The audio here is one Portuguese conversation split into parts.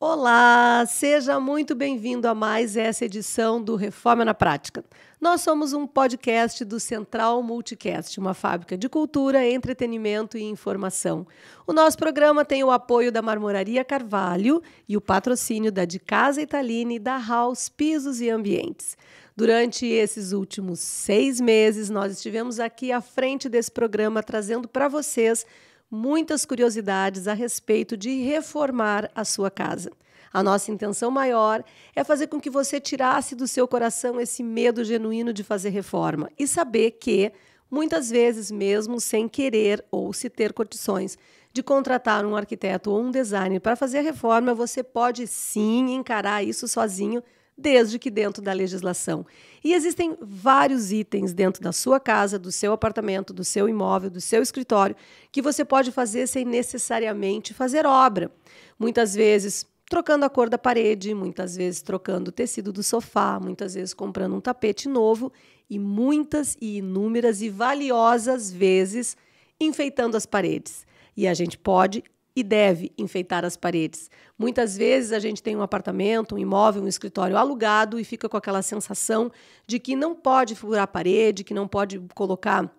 Olá, seja muito bem-vindo a mais essa edição do Reforma na Prática. Nós somos um podcast do Central Multicast, uma fábrica de cultura, entretenimento e informação. O nosso programa tem o apoio da Marmoraria Carvalho e o patrocínio da De Casa Italine e da House Pisos e Ambientes. Durante esses últimos 6 meses, nós estivemos aqui à frente desse programa trazendo para vocês muitas curiosidades a respeito de reformar a sua casa. A nossa intenção maior é fazer com que você tirasse do seu coração esse medo genuíno de fazer reforma e saber que, muitas vezes mesmo sem querer ou se ter condições de contratar um arquiteto ou um designer para fazer a reforma, você pode sim encarar isso sozinho, desde que dentro da legislação. E existem vários itens dentro da sua casa, do seu apartamento, do seu imóvel, do seu escritório, que você pode fazer sem necessariamente fazer obra. Muitas vezes trocando a cor da parede, muitas vezes trocando o tecido do sofá, muitas vezes comprando um tapete novo e muitas e inúmeras e valiosas vezes enfeitando as paredes. E a gente pode e deve enfeitar as paredes. Muitas vezes a gente tem um apartamento, um imóvel, um escritório alugado e fica com aquela sensação de que não pode furar a parede, que não pode colocar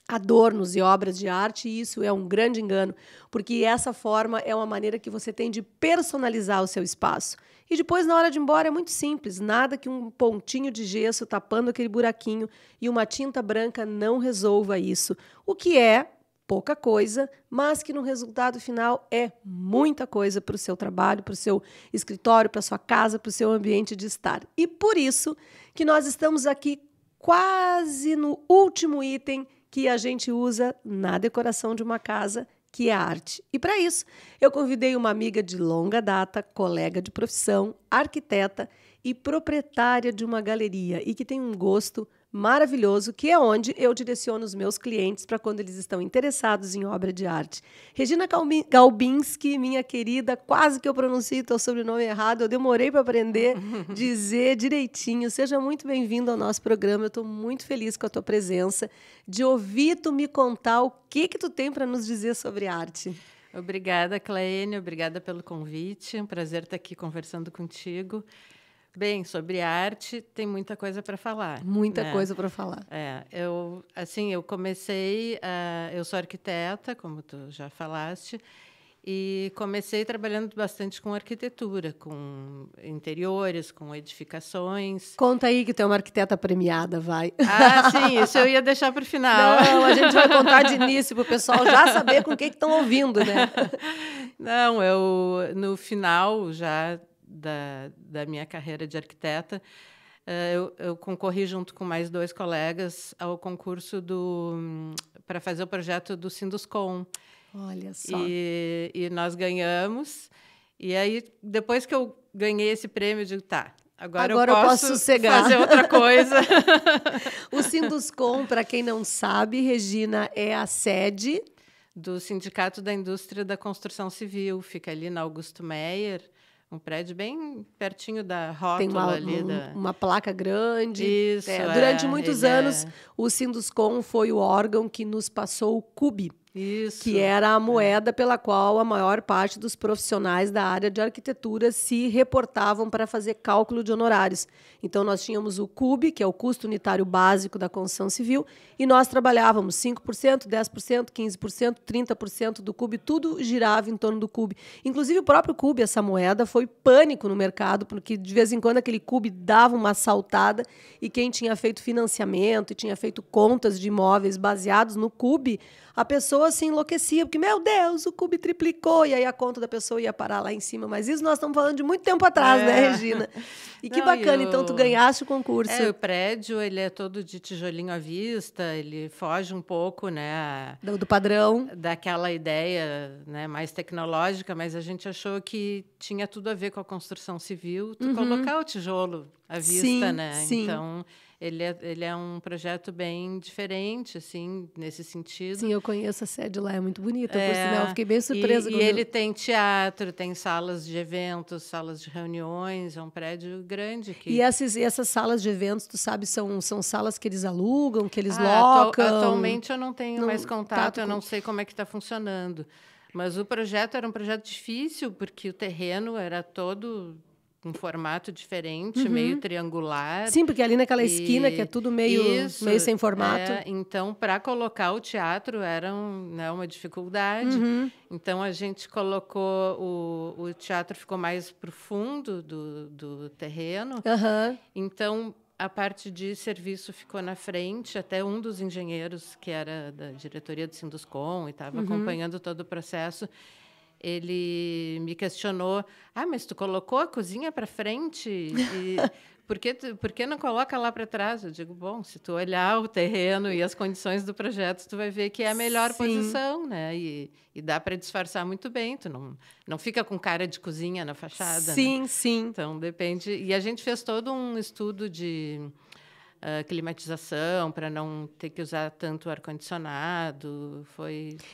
adornos e obras de arte, e isso é um grande engano, porque essa forma é uma maneira que você tem de personalizar o seu espaço. E depois, na hora de ir embora, é muito simples, nada que um pontinho de gesso tapando aquele buraquinho e uma tinta branca não resolva isso, o que é pouca coisa, mas que no resultado final é muita coisa para o seu trabalho, para o seu escritório, para a sua casa, para o seu ambiente de estar. E por isso que nós estamos aqui quase no último item que a gente usa na decoração de uma casa, que é a arte. E para isso, eu convidei uma amiga de longa data, colega de profissão, arquiteta e proprietária de uma galeria e que tem um gosto maravilhoso, que é onde eu direciono os meus clientes para quando eles estão interessados em obra de arte. Regina Galbinski, minha querida, quase que eu pronuncio o teu sobrenome errado, eu demorei para aprender a dizer direitinho. Seja muito bem-vindo ao nosso programa, eu estou muito feliz com a tua presença, de ouvir tu me contar o que tu tem para nos dizer sobre arte. Obrigada, Cleine, obrigada pelo convite, é um prazer estar aqui conversando contigo. Bem, sobre arte, tem muita coisa para falar. Muita coisa para falar. Eu comecei, eu sou arquiteta, como tu já falaste, e comecei trabalhando bastante com arquitetura, com interiores, com edificações. Conta aí que tu é uma arquiteta premiada, vai. Ah, sim, isso eu ia deixar para o final. Não, a gente vai contar de início para o pessoal já saber com o que estão ouvindo, né? Não, eu, no final já da minha carreira de arquiteta, eu concorri junto com mais 2 colegas ao concurso para fazer o projeto do Sinduscom. Olha só. E nós ganhamos. E aí, depois que eu ganhei esse prêmio, eu digo, tá, agora eu posso sossegar. Fazer outra coisa. O Sinduscom, para quem não sabe, Regina, é a sede do Sindicato da Indústria da Construção Civil. Fica ali na Augusto Meyer, um prédio bem pertinho da rótula ali. Uma placa grande. Isso, durante muitos anos, o Sinduscom foi o órgão que nos passou o CUB, Isso. Que era a moeda pela qual a maior parte dos profissionais da área de arquitetura se reportavam para fazer cálculo de honorários. Então, nós tínhamos o CUB, que é o custo unitário básico da construção civil, e nós trabalhávamos 5%, 10%, 15%, 30% do CUB, tudo girava em torno do CUB. Inclusive, o próprio CUB, essa moeda, foi pânico no mercado, porque de vez em quando aquele CUB dava uma saltada e quem tinha feito financiamento e tinha feito contas de imóveis baseados no CUB, a pessoa se enlouquecia, porque, meu Deus, o CUB triplicou, e aí a conta da pessoa ia parar lá em cima. Mas isso nós estamos falando de muito tempo atrás, né, Regina? E que bacana, então, tu ganhaste o concurso. O prédio, ele é todo de tijolinho à vista, ele foge um pouco, né? Do padrão. Daquela ideia, né, mais tecnológica, mas a gente achou que tinha tudo a ver com a construção civil, tu colocar o tijolo à vista, sim, né? Sim. Então, ele é um projeto bem diferente, assim, nesse sentido. Sim, eu conheço a sede lá, é muito bonita, por sinal. Eu fiquei bem surpresa. E ele tem teatro, tem salas de eventos, salas de reuniões, é um prédio grande. E essas salas de eventos, tu sabe, são salas que eles alugam, que eles locam? Atualmente eu não tenho mais contato, eu não sei como é que está funcionando. Mas o projeto era um projeto difícil, porque o terreno era todo um formato diferente, meio triangular. Sim, porque ali naquela esquina que é tudo meio sem formato. Então, para colocar o teatro era uma dificuldade. Então, a gente colocou... O teatro ficou mais para o fundo do terreno. Então, a parte de serviço ficou na frente. Até um dos engenheiros, que era da diretoria do Sinduscon e estava acompanhando todo o processo, ele me questionou: mas tu colocou a cozinha para frente? E por que não coloca lá para trás? Eu digo, bom, se tu olhar o terreno e as condições do projeto, tu vai ver que é a melhor posição, né? E dá para disfarçar muito bem. Tu não fica com cara de cozinha na fachada. Sim, né? sim. Então, depende. E a gente fez todo um estudo de climatização, para não ter que usar tanto ar-condicionado.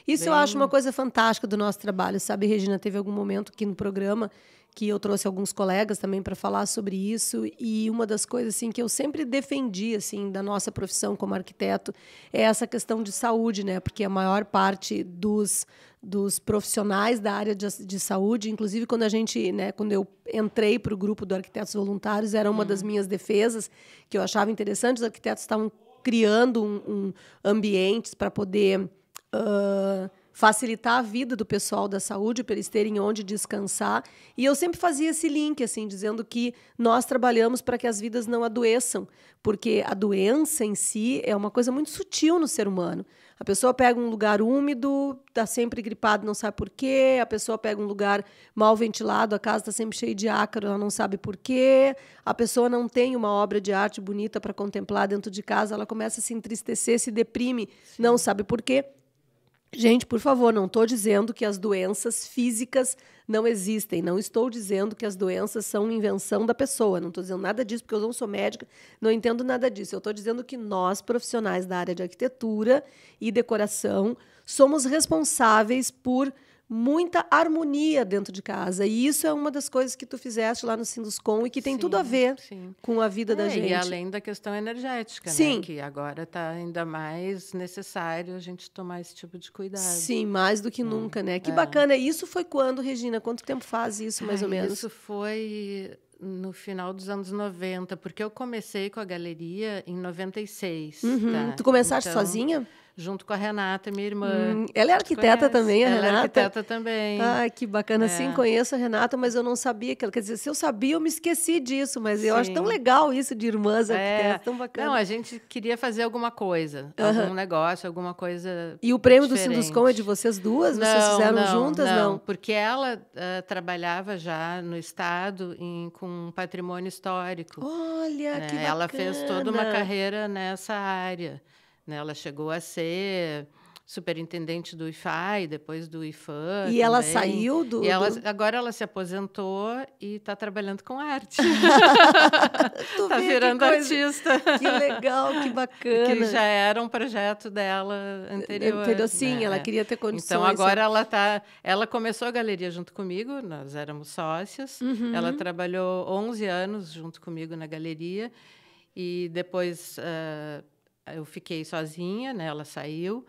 Isso eu acho uma coisa fantástica do nosso trabalho, sabe, Regina? Teve algum momento aqui no programa que eu trouxe alguns colegas também para falar sobre isso, e uma das coisas assim que eu sempre defendi assim da nossa profissão como arquiteto é essa questão de saúde, né? Porque a maior parte dos profissionais da área de saúde, inclusive quando quando eu entrei para o grupo do Arquitetos Voluntários, era uma das minhas defesas que eu achava interessante. Os arquitetos estavam criando ambientes para poder facilitar a vida do pessoal da saúde, para eles terem onde descansar. E eu sempre fazia esse link, assim, dizendo que nós trabalhamos para que as vidas não adoeçam, porque a doença em si é uma coisa muito sutil no ser humano. A pessoa pega um lugar úmido, está sempre gripado, não sabe por quê. A pessoa pega um lugar mal ventilado, a casa está sempre cheia de ácaro, ela não sabe por quê. A pessoa não tem uma obra de arte bonita para contemplar dentro de casa, ela começa a se entristecer, se deprime, não sabe por quê. Gente, por favor, não estou dizendo que as doenças físicas não existem. Não estou dizendo que as doenças são invenção da pessoa. Não estou dizendo nada disso, porque eu não sou médica, não entendo nada disso. Eu estou dizendo que nós, profissionais da área de arquitetura e decoração, somos responsáveis por muita harmonia dentro de casa. E isso é uma das coisas que tu fizeste lá no Sinduscon e que tem tudo a ver com a vida da gente. E além da questão energética, né? Que agora está ainda mais necessário a gente tomar esse tipo de cuidado. Sim, mais do que nunca, né? Que bacana. Isso foi quando, Regina? Quanto tempo faz isso, mais ou menos? Isso foi no final dos anos 90, porque eu comecei com a galeria em 96. Tá? Tu começaste sozinha? Junto com a Renata, minha irmã. Ela é arquiteta também, a Renata? Ela é arquiteta também. Ai, que bacana. Sim, conheço a Renata, mas eu não sabia que ela... Quer dizer, se eu sabia, eu me esqueci disso, mas eu acho tão legal isso de irmãs arquitetas, tão bacana. Não, a gente queria fazer alguma coisa, algum negócio, alguma coisa. E o prêmio diferente. do Sinduscon é de vocês duas? Vocês fizeram juntas? Não, porque ela trabalhava já no Estado com patrimônio histórico. Olha, que bacana. Ela fez toda uma carreira nessa área. Ela chegou a ser superintendente do IFAI, depois do IFAM. E ela saiu do... Agora ela se aposentou e está trabalhando com arte. Está virando artista. Que legal, que bacana. Que já era um projeto dela anterior. Sim, ela queria ter condições. Então, agora ela começou a galeria junto comigo, nós éramos sócias. Ela trabalhou 11 anos junto comigo na galeria. E depois... eu fiquei sozinha, né? Ela saiu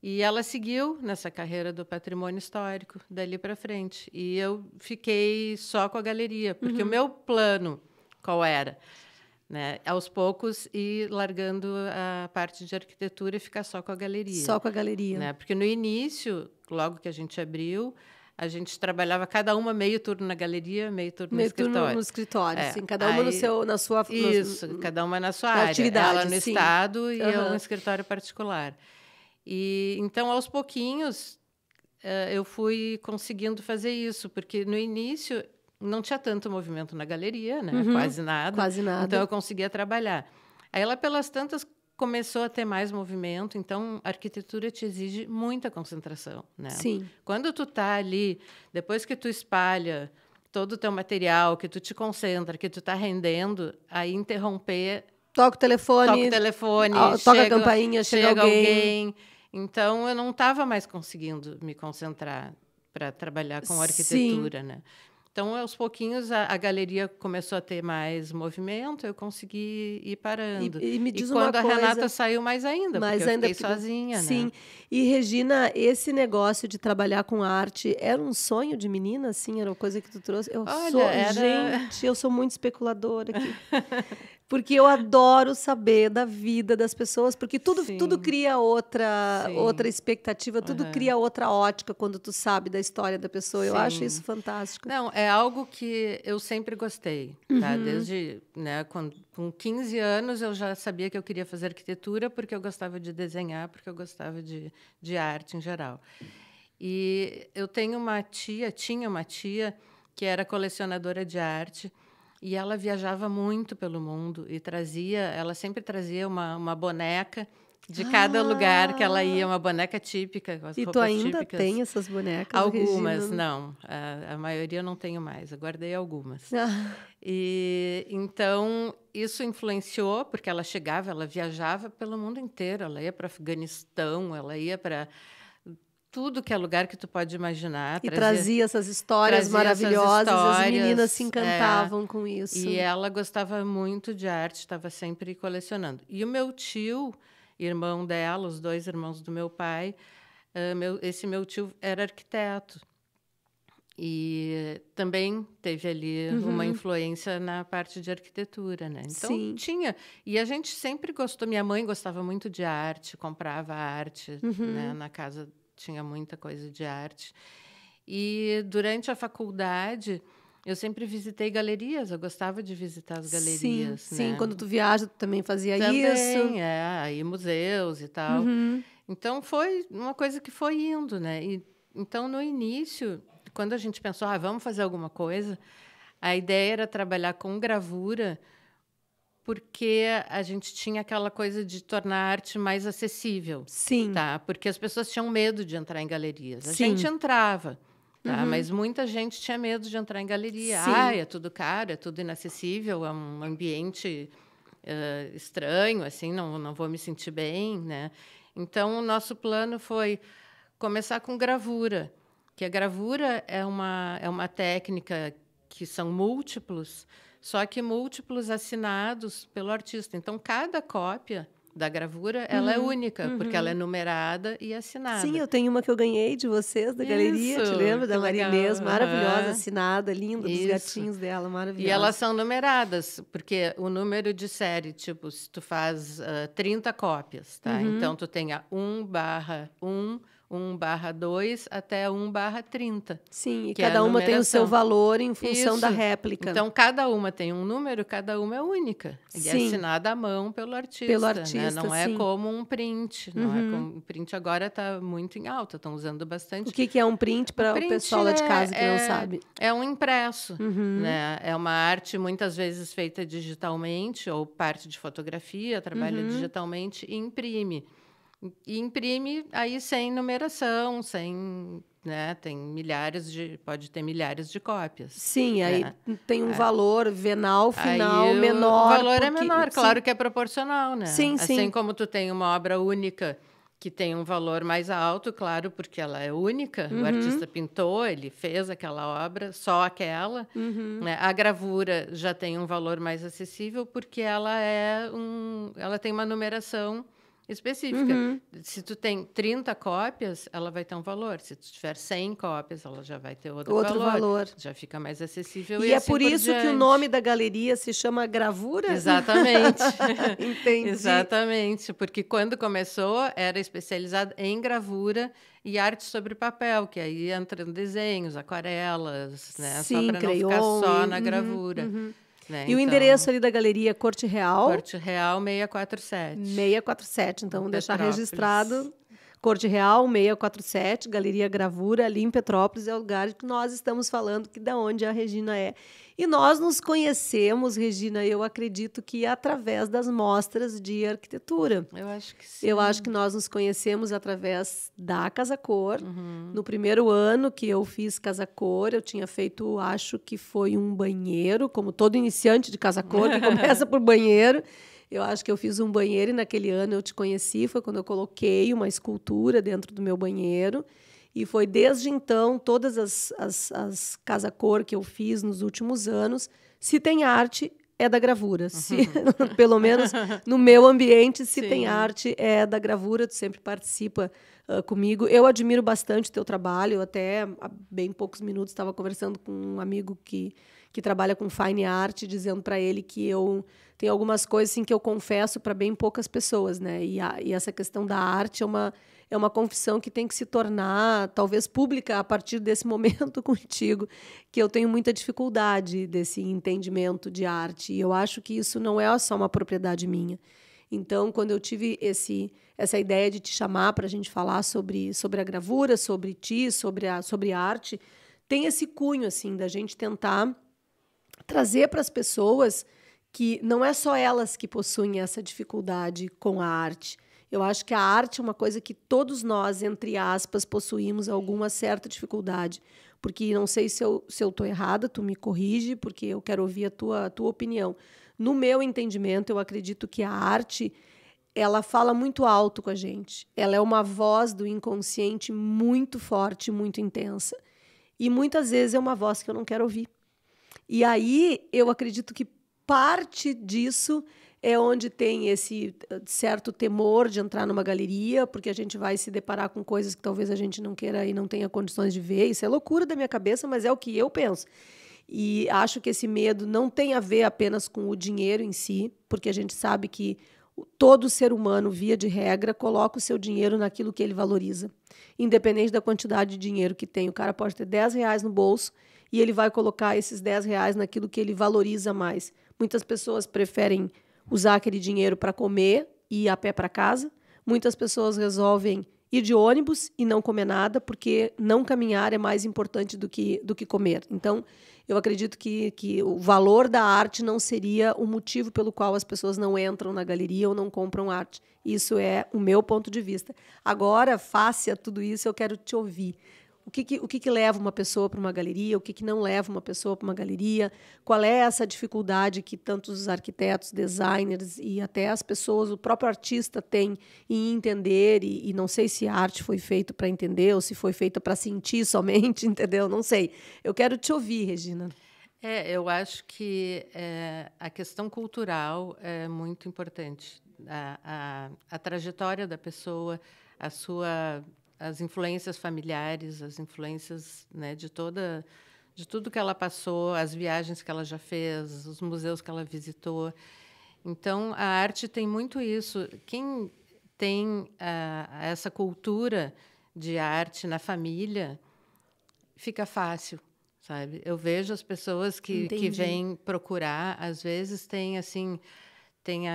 E ela seguiu nessa carreira do patrimônio histórico, dali para frente. E eu fiquei só com a galeria, porque o meu plano, qual era? Né? Aos poucos, ir largando a parte de arquitetura e ficar só com a galeria. Só com a galeria. Né? Porque no início, logo que a gente abriu, a gente trabalhava cada uma meio turno na galeria, meio turno no escritório. Turno no escritório, sim. Cada uma na sua... Isso, cada uma na sua área. Atividade, ela no sim. estado e eu no escritório particular. E então, aos pouquinhos, eu fui conseguindo fazer isso, porque no início não tinha tanto movimento na galeria, né? Quase nada. Quase nada. Então, eu conseguia trabalhar. Aí, ela, pelas tantas, começou a ter mais movimento. Então, a arquitetura te exige muita concentração, né? Sim. Quando tu está ali, depois que tu espalha todo o teu material, que tu te concentra, que tu está rendendo, aí interromper... Toca o telefone, toca a campainha, chega alguém. Então, eu não estava mais conseguindo me concentrar para trabalhar com arquitetura, né? Então, aos pouquinhos, a galeria começou a ter mais movimento, eu consegui ir parando. E me diz quando uma coisa, a Renata saiu, mais ainda, porque eu fiquei sozinha, sim. né? E, Regina, esse negócio de trabalhar com arte era um sonho de menina, assim? Era uma coisa que tu trouxe? Gente, eu sou muito especuladora aqui. Porque eu adoro saber da vida das pessoas, porque tudo cria outra expectativa, tudo cria outra ótica quando tu sabe da história da pessoa. Eu acho isso fantástico. Não, é algo que eu sempre gostei, tá? Desde, né, com 15 anos eu já sabia que eu queria fazer arquitetura porque eu gostava de desenhar, porque eu gostava de arte em geral. E eu tinha uma tia que era colecionadora de arte. E ela viajava muito pelo mundo e ela sempre trazia uma boneca de cada lugar que ela ia, uma boneca típica, com as roupas típicas. E tu ainda tem essas bonecas, Algumas, Regina? não. A maioria eu não tenho mais, eu guardei algumas. E então, isso influenciou, porque ela viajava pelo mundo inteiro, ela ia para o Afeganistão, ela ia para... tudo que é lugar que tu pode imaginar. E trazia essas histórias maravilhosas, as meninas se encantavam com isso. E ela gostava muito de arte, estava sempre colecionando. E o meu tio, irmão dela, os dois irmãos do meu pai, esse meu tio era arquiteto. E também teve ali uma influência na parte de arquitetura, né? Então, tinha. E a gente sempre gostou. Minha mãe gostava muito de arte, comprava arte, né, na casa. Tinha muita coisa de arte. E, durante a faculdade, eu sempre visitei galerias. Eu gostava de visitar as galerias. Sim, quando tu viaja, tu também fazia isso. Também, aí museus e tal. Então, foi uma coisa que foi indo, né? Então, no início, quando a gente pensou, vamos fazer alguma coisa, a ideia era trabalhar com gravura, porque a gente tinha aquela coisa de tornar a arte mais acessível. Sim. Tá? Porque as pessoas tinham medo de entrar em galerias. A gente entrava, tá? Mas muita gente tinha medo de entrar em galeria. É tudo caro, é tudo inacessível, é um ambiente estranho, assim, não vou me sentir bem, né? Então, o nosso plano foi começar com gravura, que a gravura é uma técnica que são múltiplos, só que múltiplos assinados pelo artista. Então, cada cópia da gravura ela é única, porque ela é numerada e assinada. Sim, eu tenho uma que eu ganhei de vocês, da galeria, te lembra? Da Marinês, maravilhosa, assinada, linda, dos gatinhos dela, maravilhosa. E elas são numeradas, porque o número de série, tipo, se tu faz 30 cópias, tá? Então, tu tem a 1/1, 1/2 até 1/30. Sim, e cada uma tem o seu valor em função da réplica. Então, cada uma tem um número, cada uma é única. E é assinada à mão pelo artista. Pelo artista, né? Não é como um print. Não é como, o print agora está muito em alta, estão usando bastante. O que é um print para o pessoal lá de casa que não sabe? É um impresso. Né? É uma arte, muitas vezes, feita digitalmente, ou parte de fotografia, trabalha digitalmente e imprime. E imprime aí sem numeração, né, pode ter milhares de cópias. Sim, aí tem um valor venal, final, aí menor. O valor é menor, claro que é proporcional, né? Sim, assim como tu tem uma obra única que tem um valor mais alto, claro, porque ela é única, o artista pintou, ele fez aquela obra, só aquela. Né? A gravura já tem um valor mais acessível, porque ela tem uma numeração específica. Se tu tem 30 cópias, ela vai ter um valor. Se tu tiver 100 cópias, ela já vai ter outro valor. Já fica mais acessível. E é assim por isso que o nome da galeria se chama Gravura? Exatamente. Entendi. Exatamente, porque quando começou era especializado em gravura e arte sobre papel, que aí entram desenhos, aquarelas, né? Sim, só para não ficar só na gravura. Né? E o endereço ali da galeria é Corte Real? Corte Real 647. 647, então vamos deixar registrado. Corte Real 647, Galeria Gravura, ali em Petrópolis, é o lugar que nós estamos falando, que da onde a Regina é. E nós nos conhecemos, Regina, eu acredito que através das mostras de arquitetura. Eu acho que sim. Eu acho que nós nos conhecemos através da Casa Cor. No primeiro ano que eu fiz Casa Cor, eu tinha feito, acho que foi um banheiro, como todo iniciante de Casa Cor, que começa por banheiro. Eu acho que eu fiz um banheiro e naquele ano eu te conheci, foi quando eu coloquei uma escultura dentro do meu banheiro. E foi desde então, todas as Casa Cor que eu fiz nos últimos anos, se tem arte, é da gravura. Se, pelo menos no meu ambiente, se tem arte, é da gravura. Tu sempre participa comigo. Eu admiro bastante o teu trabalho. Eu até há bem poucos minutos estava conversando com um amigo que trabalha com fine art, dizendo para ele que eu tenho algumas coisas assim, que eu confesso para bem poucas pessoas, né? E essa questão da arte é uma confissão que tem que se tornar, talvez, pública a partir desse momento contigo, que eu tenho muita dificuldade desse entendimento de arte. E eu acho que isso não é só uma propriedade minha. Então, quando eu tive essa ideia de te chamar para a gente falar sobre a gravura, sobre ti, sobre a arte, tem esse cunho assim, da gente tentar trazer para as pessoas que não é só elas que possuem essa dificuldade com a arte. Eu acho que a arte é uma coisa que todos nós, entre aspas, possuímos alguma certa dificuldade. Porque não sei se eu estou errada, tu me corrige, porque eu quero ouvir a tua opinião. No meu entendimento, eu acredito que a arte ela fala muito alto com a gente. Ela é uma voz do inconsciente muito forte, muito intensa. E muitas vezes é uma voz que eu não quero ouvir. E aí eu acredito que parte disso é onde tem esse certo temor de entrar numa galeria, porque a gente vai se deparar com coisas que talvez a gente não queira e não tenha condições de ver. Isso é loucura da minha cabeça, mas é o que eu penso. E acho que esse medo não tem a ver apenas com o dinheiro em si, porque a gente sabe que todo ser humano, via de regra, coloca o seu dinheiro naquilo que ele valoriza. Independente da quantidade de dinheiro que tem. O cara pode ter R$10 no bolso e ele vai colocar esses R$10 naquilo que ele valoriza mais. Muitas pessoas preferem usar aquele dinheiro para comer e ir a pé para casa. Muitas pessoas resolvem ir de ônibus e não comer nada, porque não caminhar é mais importante do que comer. Então, eu acredito que o valor da arte não seria o motivo pelo qual as pessoas não entram na galeria ou não compram arte. Isso é o meu ponto de vista. Agora, face a tudo isso, eu quero te ouvir. O que leva uma pessoa para uma galeria? O que não leva uma pessoa para uma galeria? Qual é essa dificuldade que tantos os arquitetos, designers e até as pessoas, o próprio artista tem em entender? E não sei se a arte foi feita para entender ou se foi feita para sentir somente, entendeu? Não sei. Eu quero te ouvir, Regina. Eu acho que a questão cultural é muito importante. A trajetória da pessoa, as influências familiares, as influências, né, de tudo que ela passou, as viagens que ela já fez, os museus que ela visitou. Então, a arte tem muito isso. Quem tem essa cultura de arte na família, fica fácil, sabe? Eu vejo as pessoas que vêm procurar, às vezes tem assim... Tem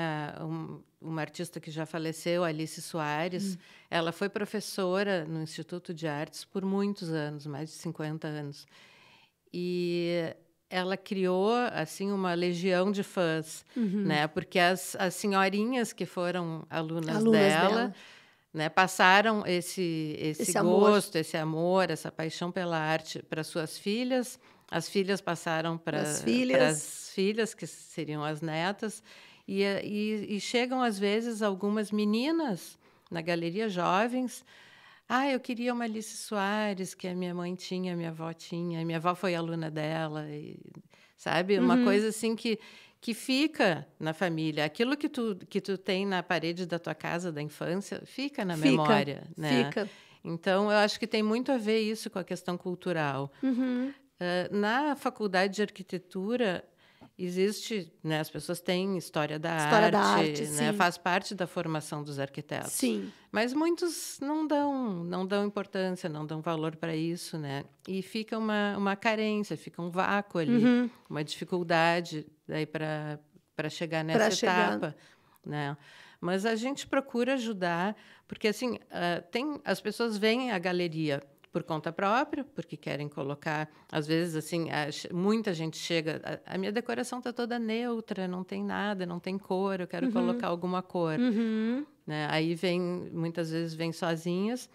uma artista que já faleceu, Alice Soares. Ela foi professora no Instituto de Artes por muitos anos, mais de 50 anos. E ela criou assim uma legião de fãs, né? Porque as senhorinhas que foram alunas dela, né, passaram esse gosto, esse amor, essa paixão pela arte para suas filhas. As filhas passaram para as filhas, que seriam as netas. E chegam, às vezes, algumas meninas na galeria, jovens. Eu queria uma Alice Soares, que a minha mãe tinha, a minha avó tinha. A minha avó foi aluna dela. sabe? Uma coisa assim que fica na família. Aquilo que tu tem na parede da tua casa da infância fica na memória, né? Fica. Então, eu acho que tem muito a ver isso com a questão cultural. Na faculdade de arquitetura, existe, né, as pessoas têm história da arte, né, faz parte da formação dos arquitetos. Sim. Mas muitos não dão importância, não dão valor para isso, né? E fica uma carência, fica um vácuo ali, uma dificuldade daí para chegar nessa etapa, né? Mas a gente procura ajudar, porque assim, as pessoas veem a galeria por conta própria, porque querem colocar, às vezes assim, muita gente chega, a minha decoração está toda neutra, não tem nada, não tem cor, eu quero colocar alguma cor, né? Aí muitas vezes vêm sozinhas.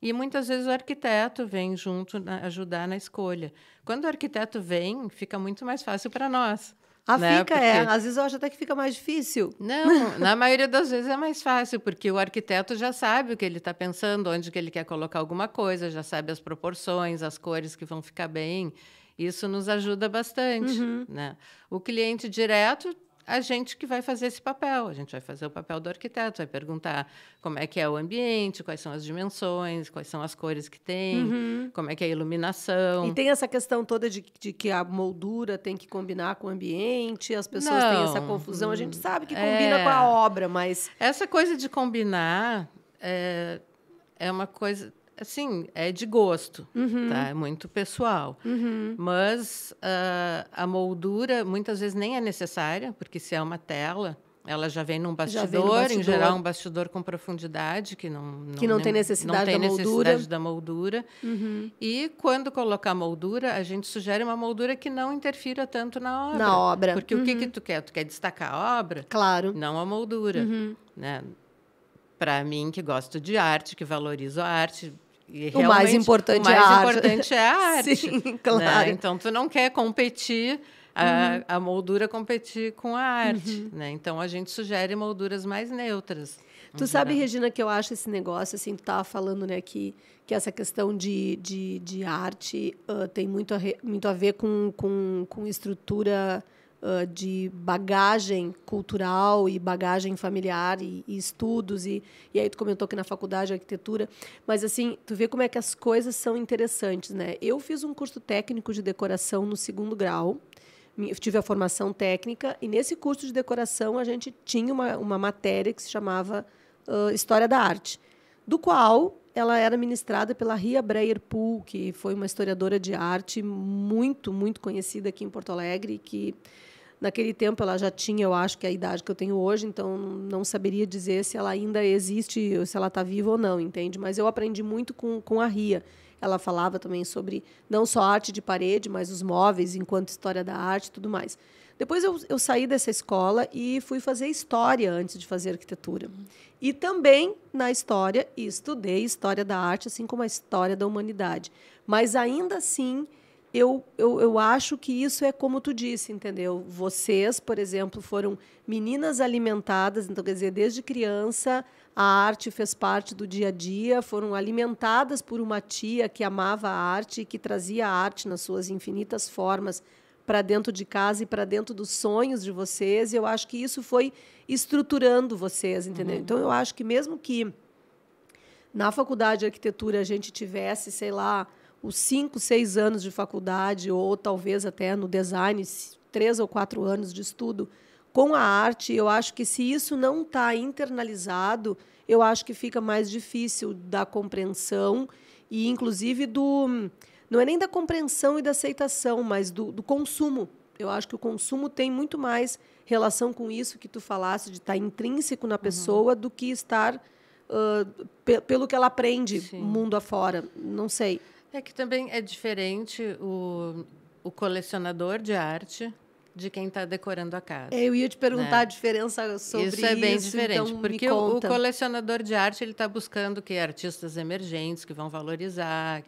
E muitas vezes o arquiteto vem junto ajudar na escolha. Quando o arquiteto vem, fica muito mais fácil para nós. Né? Fica, porque... Às vezes eu acho até que fica mais difícil. Não, na maioria das vezes é mais fácil, porque o arquiteto já sabe o que ele está pensando, onde que ele quer colocar alguma coisa, já sabe as proporções, as cores que vão ficar bem. Isso nos ajuda bastante. Né? O cliente direto, a gente que vai fazer esse papel. A gente vai fazer o papel do arquiteto, vai perguntar como é que é o ambiente, quais são as dimensões, quais são as cores que tem, como é que é a iluminação. E tem essa questão toda de que a moldura tem que combinar com o ambiente, as pessoas têm essa confusão. A gente sabe que combina com a obra, mas... Essa coisa de combinar é uma coisa... Assim, é de gosto, tá? É muito pessoal. Mas a moldura, muitas vezes, nem é necessária, porque se é uma tela, ela já vem num bastidor, em geral, um bastidor com profundidade, que não tem necessidade da moldura. E, quando colocar moldura, a gente sugere uma moldura que não interfira tanto na obra. Porque o que tu quer? Tu quer destacar a obra? Claro. Não a moldura. Né? Para mim, que gosto de arte, que valorizo a arte... O mais importante é a arte. Sim, claro. Né? Então, tu não quer competir, a moldura competir com a arte. Né? Então, a gente sugere molduras mais neutras. Tu sabe, Regina, que eu acho esse negócio, assim, tu estava falando, né, que essa questão de arte tem muito a ver com estrutura... de bagagem cultural e bagagem familiar e estudos e aí tu comentou que na faculdade de arquitetura, mas assim, tu vê como é que as coisas são interessantes, né? Eu fiz um curso técnico de decoração no 2º grau, tive a formação técnica e nesse curso de decoração a gente tinha uma matéria que se chamava História da Arte, do qual ela era ministrada pela Ria Breyer Poole, que foi uma historiadora de arte muito, muito conhecida aqui em Porto Alegre, que naquele tempo ela já tinha, eu acho, que a idade que eu tenho hoje, então não saberia dizer se ela ainda existe, se ela está viva ou não, entende? Mas eu aprendi muito com a Ria. Ela falava também sobre não só arte de parede, mas os móveis enquanto história da arte e tudo mais. Depois eu saí dessa escola e fui fazer história antes de fazer arquitetura. E também, na história, estudei história da arte, assim como a história da humanidade. Mas, ainda assim, eu acho que isso é como tu disse, entendeu? Vocês, por exemplo, foram meninas alimentadas, então, quer dizer, desde criança, a arte fez parte do dia a dia, foram alimentadas por uma tia que amava a arte e que trazia a arte nas suas infinitas formas para dentro de casa e para dentro dos sonhos de vocês, e eu acho que isso foi estruturando vocês, entendeu? Então, eu acho que mesmo que na faculdade de arquitetura a gente tivesse, sei lá, os 5, 6 anos de faculdade, ou talvez até no design, 3 ou 4 anos de estudo com a arte, eu acho que se isso não está internalizado, eu acho que fica mais difícil da compreensão e, inclusive, não é nem da compreensão e da aceitação, mas do consumo. Eu acho que o consumo tem muito mais relação com isso que tu falasse, de estar intrínseco na pessoa, do que estar pelo que ela aprende mundo afora. Não sei. É que também é diferente o colecionador de arte de quem está decorando a casa. Eu ia te perguntar, né, a diferença sobre isso. Isso é bem diferente, então porque o colecionador de arte ele está buscando que artistas emergentes que vão valorizar,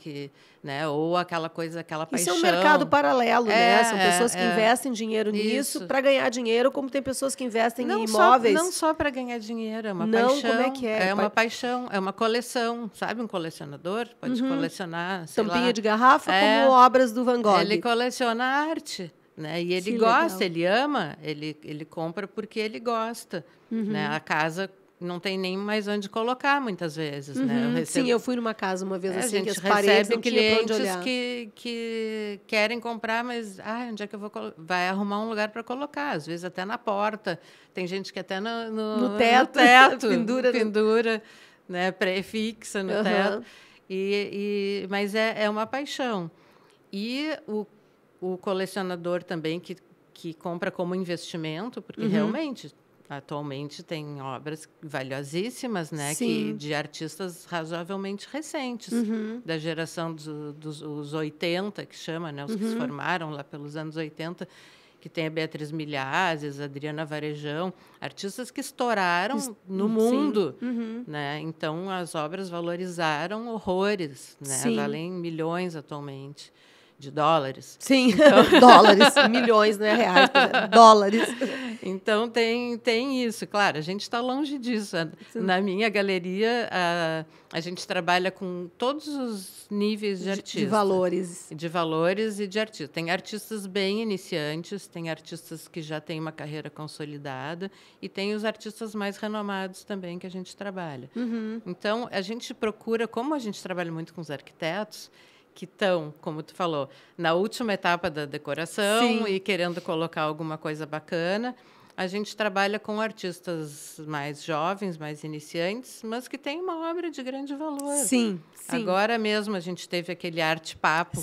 né, ou aquela coisa, aquela paixão. Isso é um mercado paralelo, né? São pessoas que investem dinheiro nisso para ganhar dinheiro, como tem pessoas que investem em imóveis. Não só para ganhar dinheiro, é uma paixão. Como é que é? É uma paixão, é uma coleção. Sabe, um colecionador pode colecionar, sei tampinha lá, de garrafa, como obras do Van Gogh. Ele coleciona arte. né? E ele Que gosta, legal. ele ama, ele compra porque ele gosta, né? A casa não tem nem mais onde colocar, muitas vezes, né? Eu recebo, Sim, eu fui numa casa uma vez a assim, que gente as paredes recebe não tinha para onde clientes olhar. que querem comprar, mas onde é que eu vou vai arrumar um lugar para colocar? Às vezes até na porta. Tem gente que até No no teto, teto pendura. pendura, né? Pré-fixa no teto. Aham. Mas é uma paixão. E o colecionador também que compra como investimento, porque realmente atualmente tem obras valiosíssimas, né, Sim. de artistas razoavelmente recentes, da geração dos os 80, que chama, né, os que se formaram lá pelos anos 80, que tem a Beatriz Milhazes, a Adriana Varejão, artistas que estouraram no mundo, né? Então as obras valorizaram horrores, né? Sim. Valem milhões atualmente de dólares. Sim, dólares, milhões, não é reais, dólares. Então tem isso, claro, a gente está longe disso. Na minha galeria, a gente trabalha com todos os níveis de artista. De valores. De valores e de artistas. Tem artistas bem iniciantes, tem artistas que já têm uma carreira consolidada e tem os artistas mais renomados também que a gente trabalha. Então, a gente procura, como a gente trabalha muito com os arquitetos, que estão, como tu falou, na última etapa da decoração. Sim. E querendo colocar alguma coisa bacana, a gente trabalha com artistas mais jovens, mais iniciantes, mas que têm uma obra de grande valor. Sim, sim. Agora mesmo a gente teve aquele arte-papo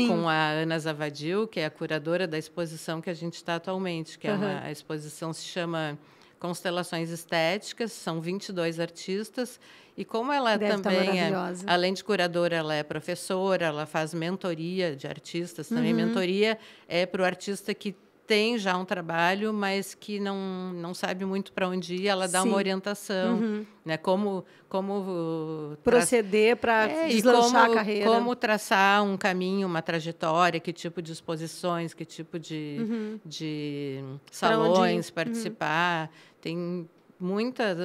com a Ana Zavadil, que é a curadora da exposição que a gente está atualmente, que a exposição se chama Constelações Estéticas, são 22 artistas. E como ela também além de curadora, ela é professora, ela faz mentoria de artistas também. Mentoria é para o artista que tem já um trabalho, mas que não sabe muito para onde ir. Ela dá uma orientação, né? Como proceder para deslanchar a carreira. Como traçar um caminho, uma trajetória, que tipo de exposições, que tipo de salões participar. Tem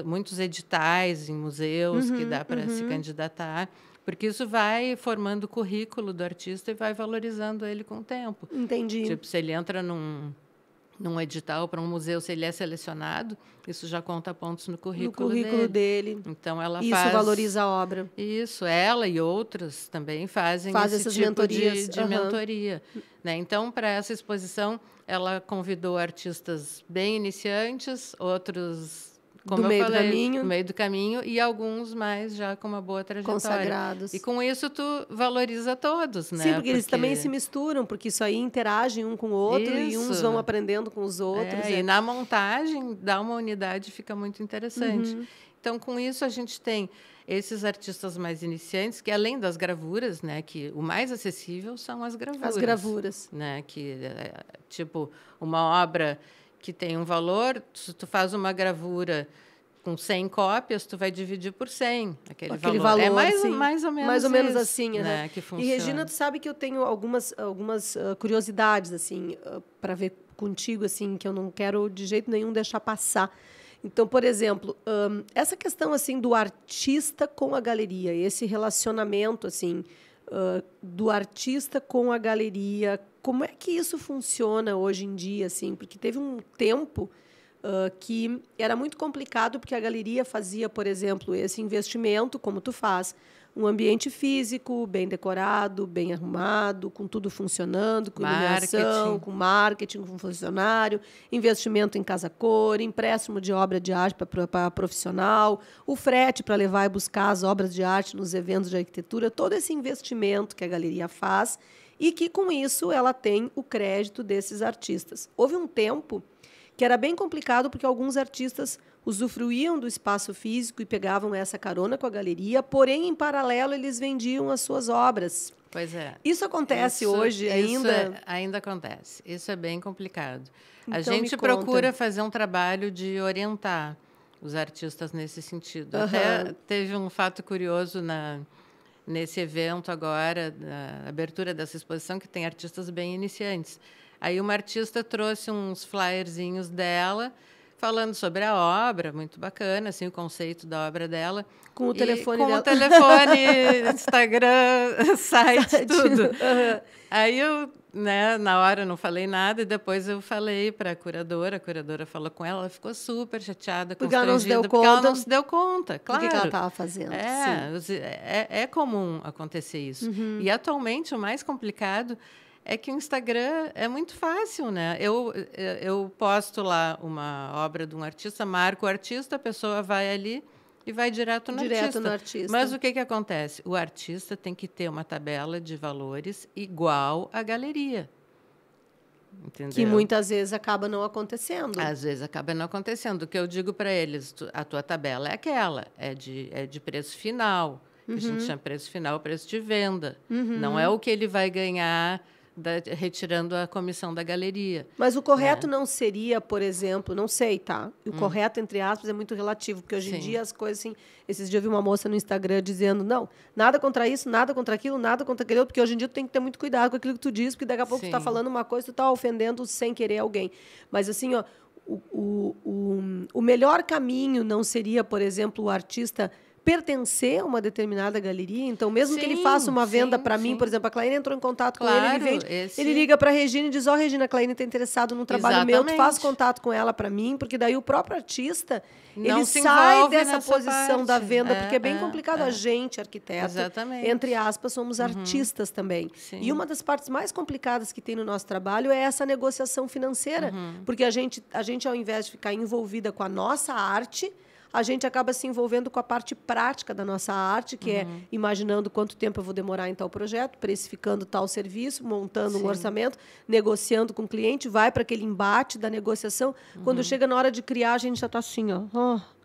muitos editais em museus que dá para se candidatar, porque isso vai formando o currículo do artista e vai valorizando ele com o tempo. Entendi. Tipo, se ele entra num edital para um museu, se ele é selecionado, isso já conta pontos no currículo dele. Então, ela isso valoriza a obra. Isso, ela e outras também fazem esse tipo mentorias. de mentoria. Né? Então, para essa exposição, ela convidou artistas bem iniciantes, outros... Como do meio do caminho, e alguns mais já com uma boa trajetória. Consagrados. E com isso tu valoriza todos, né? Sim, porque eles também se misturam, porque isso aí interagem um com o outro e uns vão aprendendo com os outros. E na montagem dá uma unidade, fica muito interessante. Então, com isso, a gente tem esses artistas mais iniciantes, que além das gravuras, né, que o mais acessível são as gravuras. As gravuras. Né, que tipo, uma obra que tem um valor, se tu faz uma gravura com 100 cópias, tu vai dividir por 100 aquele valor. É mais ou menos mais ou menos isso, assim, né? Que funciona. E, Regina, tu sabe que eu tenho algumas curiosidades assim para ver contigo, assim, que eu não quero de jeito nenhum deixar passar. Então, por exemplo, essa questão assim do artista com a galeria, esse relacionamento assim do artista com a galeria, como é que isso funciona hoje em dia, assim? Porque teve um tempo que era muito complicado, porque a galeria fazia, por exemplo, esse investimento, como tu faz, um ambiente físico bem decorado, bem arrumado, com tudo funcionando, com iluminação, com marketing, com funcionário, investimento em casa-cor, empréstimo de obra de arte para profissional, o frete para levar e buscar as obras de arte nos eventos de arquitetura, todo esse investimento que a galeria faz e que, com isso, ela tem o crédito desses artistas. Houve um tempo que era bem complicado, porque alguns artistas usufruíam do espaço físico e pegavam essa carona com a galeria, porém, em paralelo, eles vendiam as suas obras. Pois é. Isso acontece hoje ainda? Ainda acontece. Isso é bem complicado. Então, a gente procura fazer um trabalho de orientar os artistas nesse sentido. Até teve um fato curioso nesse evento agora, na abertura dessa exposição, que tem artistas bem iniciantes. Aí uma artista trouxe uns flyerzinhos dela, falando sobre a obra, muito bacana, assim, o conceito da obra dela. Com o telefone dela. Com o telefone, Instagram, site, tudo. Aí eu né, na hora eu não falei nada, e depois eu falei para a curadora falou com ela ficou super chateada, porque ela não se deu porque conta, ela não se deu conta, claro. do que ela estava fazendo. É comum acontecer isso. E atualmente o mais complicado é que o Instagram é muito fácil, né? Eu posto lá uma obra de um artista, marco o artista, a pessoa vai ali e vai direto no artista. Mas o que acontece? O artista tem que ter uma tabela de valores igual à galeria. Entendeu? Que muitas vezes acaba não acontecendo. Às vezes acaba não acontecendo. O que eu digo para eles, a tua tabela é aquela, é de preço final. A gente chama preço final, preço de venda. Não é o que ele vai ganhar retirando a comissão da galeria. Mas o correto não seria, por exemplo, não sei, tá? O correto, entre aspas, é muito relativo, porque hoje em dia as coisas assim... Esses dias eu vi uma moça no Instagram dizendo, não, nada contra isso, nada contra aquilo, nada contra aquilo, porque hoje em dia tu tem que ter muito cuidado com aquilo que tu diz, porque daqui a pouco tu tá falando uma coisa, tu tá ofendendo sem querer alguém. Mas assim, ó, o melhor caminho não seria, por exemplo, o artista pertencer a uma determinada galeria, então mesmo que ele faça uma venda para mim, por exemplo, a Claine entrou em contato com ele vende, ele liga para a Regina e diz, Regina, a Claine está interessado num trabalho meu, tu faz contato com ela para mim, porque daí o próprio artista ele sai dessa posição da venda, porque é bem complicado. A gente, arquiteto, entre aspas, somos artistas também. E uma das partes mais complicadas que tem no nosso trabalho é essa negociação financeira, porque a gente, ao invés de ficar envolvida com a nossa arte, a gente acaba se envolvendo com a parte prática da nossa arte, que é imaginando quanto tempo eu vou demorar em tal projeto, precificando tal serviço, montando um orçamento, negociando com o cliente, vai para aquele embate da negociação. Quando chega na hora de criar, a gente já está assim,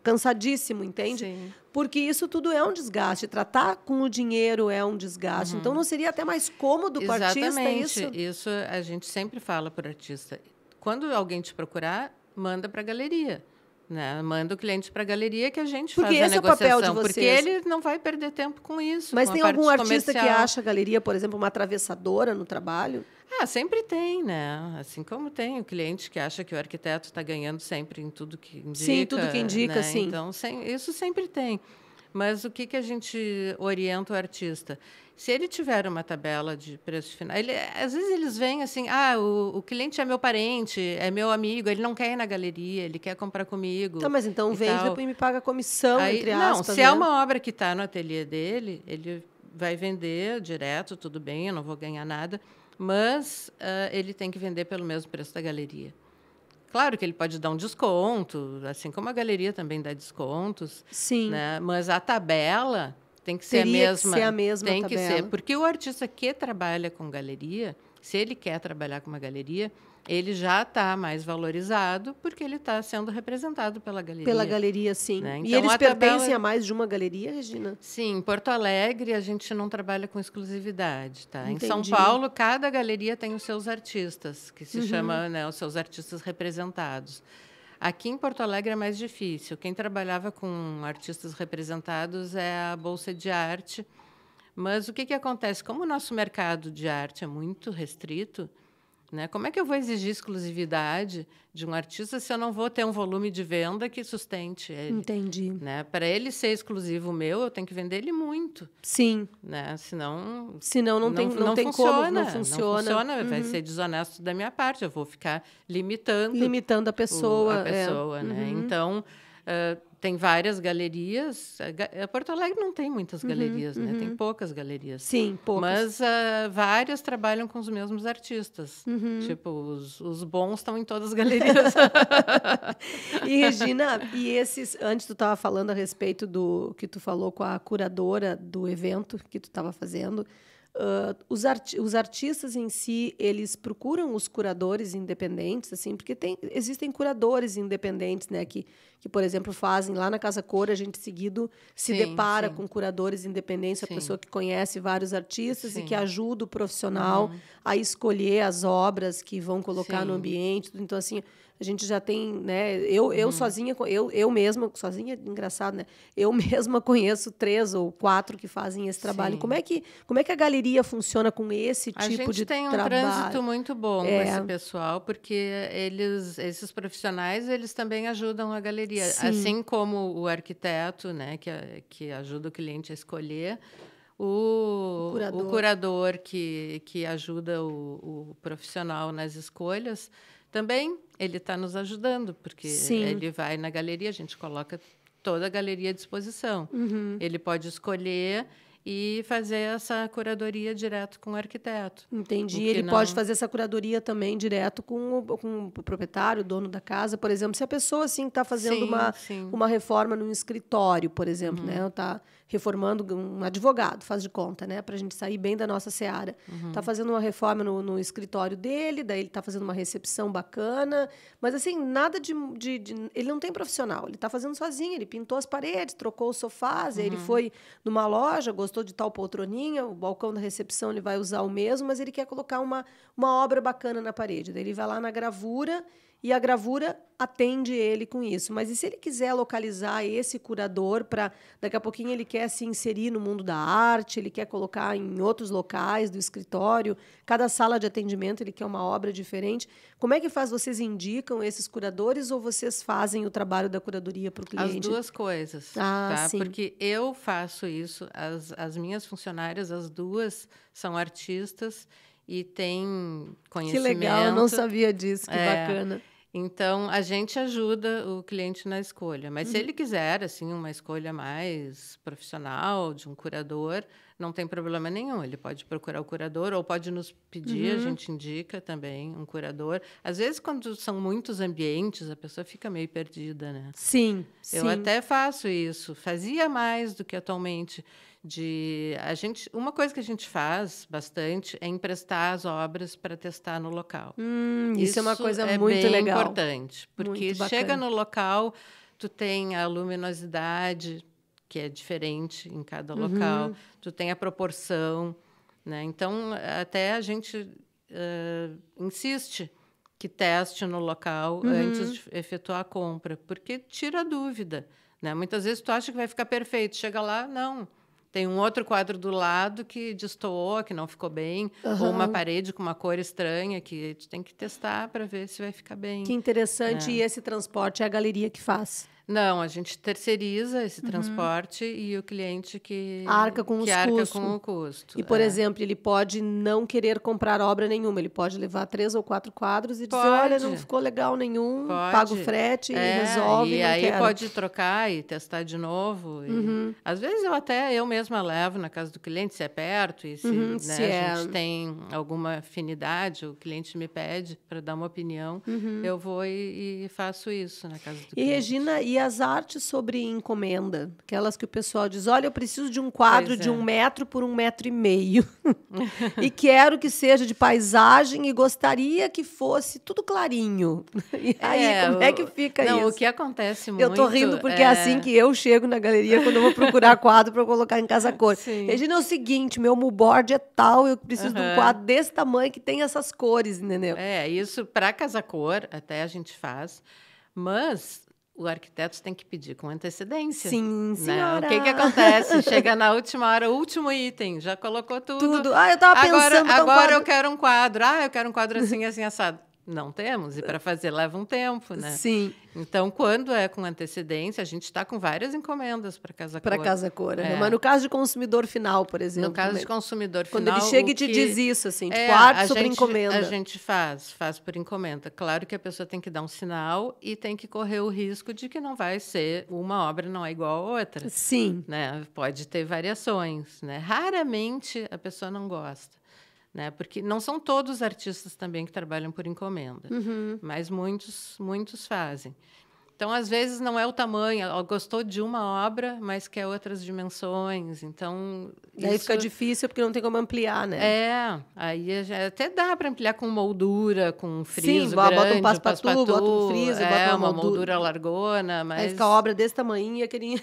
cansadíssimo, entende? Sim. Porque isso tudo é um desgaste. Tratar com o dinheiro é um desgaste. Então, não seria até mais cômodo para o artista isso? Isso a gente sempre fala para o artista. Quando alguém te procurar, manda para a galeria. Né? Manda o cliente para a galeria que a gente faz a negociação. Porque esse é o papel de vocês. Porque ele não vai perder tempo com isso. Mas tem algum artista que acha a galeria, por exemplo, uma atravessadora no trabalho? Sempre tem, né? Assim como tem o cliente que acha que o arquiteto está ganhando sempre em tudo que indica. Sim, tudo que indica, né? sim. Então, isso sempre tem. Mas o que a gente orienta o artista? Se ele tiver uma tabela de preço final, às vezes eles veem assim, o cliente é meu parente, é meu amigo, ele não quer ir na galeria, ele quer comprar comigo. Tá, mas então vende depois me paga a comissão, entre aspas. Não, se é uma obra que está no ateliê dele, ele vai vender direto, tudo bem, eu não vou ganhar nada, mas ele tem que vender pelo mesmo preço da galeria. Claro que ele pode dar um desconto, assim como a galeria também dá descontos. Sim. Né? Mas a tabela tem que ser a mesma. Que ser a mesma tem tabela. Que ser, porque o artista que trabalha com galeria, se ele quer trabalhar com uma galeria, ele já está mais valorizado porque ele está sendo representado pela galeria. Pela galeria, sim. Né? Então, e eles pertencem a mais de uma galeria, Regina? Sim, em Porto Alegre a gente não trabalha com exclusividade. Tá? Entendi. Em São Paulo, cada galeria tem os seus artistas, que se chama, né, os seus artistas representados. Aqui em Porto Alegre é mais difícil. Quem trabalhava com artistas representados é a Bolsa de Arte. Mas o que acontece? Como o nosso mercado de arte é muito restrito, né? Como é que eu vou exigir exclusividade de um artista se eu não vou ter um volume de venda que sustente ele? Entendi. Né? Para ele ser exclusivo meu, eu tenho que vender ele muito. Sim. Né? Senão não tem funciona, como, não funciona. Não funciona, vai ser desonesto da minha parte. Eu vou ficar limitando a pessoa. A pessoa, né? Então, tem várias galerias. Porto Alegre não tem muitas galerias, né? Tem poucas galerias. Sim, poucas. Mas várias trabalham com os mesmos artistas. Tipo, os bons estão em todas as galerias. E, Regina, antes tu estava falando a respeito do que tu falou com a curadora do evento que tu estava fazendo. Os artistas em si, eles procuram os curadores independentes, assim, porque existem curadores independentes, né, que, por exemplo, fazem lá na Casa Cor, a gente seguido se depara com curadores independentes, a pessoa que conhece vários artistas e que ajuda o profissional a escolher as obras que vão colocar no ambiente. Então, assim, a gente já tem, né? Eu sozinha, eu mesma, sozinha, engraçado, né? Eu mesma conheço 3 ou 4 que fazem esse trabalho. Como é que a galeria funciona com esse tipo de trabalho? A gente tem um trânsito muito bom com esse pessoal, porque esses profissionais, eles também ajudam a galeria. Sim. Assim como o arquiteto, né, que ajuda o cliente a escolher, O curador que ajuda o profissional nas escolhas, também ele está nos ajudando, porque ele vai na galeria, a gente coloca toda a galeria à disposição. Ele pode escolher e fazer essa curadoria direto com o arquiteto. Entendi. Ele pode fazer essa curadoria também direto com o proprietário, o dono da casa, por exemplo. Se a pessoa assim está fazendo uma reforma num escritório, por exemplo, né? Está reformando um advogado, faz de conta, né? Para a gente sair bem da nossa seara. Está fazendo uma reforma no escritório dele, daí ele está fazendo uma recepção bacana, mas assim, nada de ele não tem profissional, ele está fazendo sozinho, ele pintou as paredes, trocou os sofás, aí ele foi numa loja, gostou de tal poltroninha, o balcão da recepção ele vai usar o mesmo, mas ele quer colocar uma obra bacana na parede. Daí ele vai lá na gravura e a gravura atende ele com isso. Mas e se ele quiser localizar esse curador para... Daqui a pouquinho ele quer se inserir no mundo da arte, ele quer colocar em outros locais do escritório, cada sala de atendimento ele quer uma obra diferente. Como é que faz? Vocês indicam esses curadores ou vocês fazem o trabalho da curadoria para o cliente? As duas coisas. Tá? Porque eu faço isso, as minhas funcionárias, as duas são artistas e têm conhecimento. Que legal, eu não sabia disso, que bacana. Então, a gente ajuda o cliente na escolha. Mas se ele quiser assim uma escolha mais profissional, de um curador, não tem problema nenhum. Ele pode procurar o curador ou pode nos pedir, a gente indica também um curador. Às vezes, quando são muitos ambientes, a pessoa fica meio perdida, né? Sim. Eu até faço isso. Fazia mais do que atualmente. Uma coisa que a gente faz bastante é emprestar as obras para testar no local. Isso é uma coisa muito legal. É bem importante, porque chega no local, tu tem a luminosidade, que é diferente em cada local, tu tem a proporção, né? Então, até a gente insiste que teste no local antes de efetuar a compra, porque tira a dúvida, né? Muitas vezes tu acha que vai ficar perfeito, chega lá, não. Tem um outro quadro do lado que destoou, que não ficou bem, ou uma parede com uma cor estranha, que tu tem que testar para ver se vai ficar bem. Que interessante. E esse transporte é a galeria que faz? Não, a gente terceiriza esse transporte e o cliente que arca com o custo. E, por exemplo, ele pode não querer comprar obra nenhuma. Ele pode levar 3 ou 4 quadros e dizer, olha, não ficou legal nenhum, paga o frete e resolve. E aí pode trocar e testar de novo. Às vezes eu mesma levo na casa do cliente, se é perto, e se, a gente tem alguma afinidade, o cliente me pede para dar uma opinião, eu vou e faço isso na casa do cliente. E, Regina, e as artes sobre encomenda? Aquelas que o pessoal diz, olha, eu preciso de um quadro de 1 metro por 1,5 metro. E quero que seja de paisagem e gostaria que fosse tudo clarinho. E aí, como é que fica isso? O que acontece muito... Eu tô rindo porque é assim que eu chego na galeria quando eu vou procurar quadro para colocar em casa cor. Regina, é o seguinte, meu moodboard é tal, eu preciso de um quadro desse tamanho que tem essas cores, entendeu? Isso para casa cor até a gente faz, mas... O arquiteto tem que pedir com antecedência. Sim, senhora. Né? O que acontece? Chega na última hora, o último item, já colocou tudo. Eu estava pensando... Agora eu quero um quadro. Eu quero um quadro assim, assim, assado. Não temos, e para fazer leva um tempo, né? Sim. Então, quando é com antecedência, a gente está com várias encomendas para casa cor. Para casa cor, né? Mas no caso de consumidor final, por exemplo. No caso de consumidor final... Quando ele chega e te diz isso, assim, tipo, arte sobre encomenda. A gente faz por encomenda. Claro que a pessoa tem que dar um sinal e tem que correr o risco de que não vai ser, uma obra não é igual a outra. Sim. Né? Pode ter variações, né? Raramente a pessoa não gosta. Né? Porque não são todos os artistas também que trabalham por encomenda, mas muitos fazem. Então, às vezes, não é o tamanho. Ela gostou de uma obra, mas quer outras dimensões. Então, daí fica difícil porque não tem como ampliar, né? Aí até dá para ampliar com moldura, com friso. Sim, grande, bota um paspatu, bota um friso, bota uma moldura largona. Mas... Aí fica a obra desse tamanho e aquele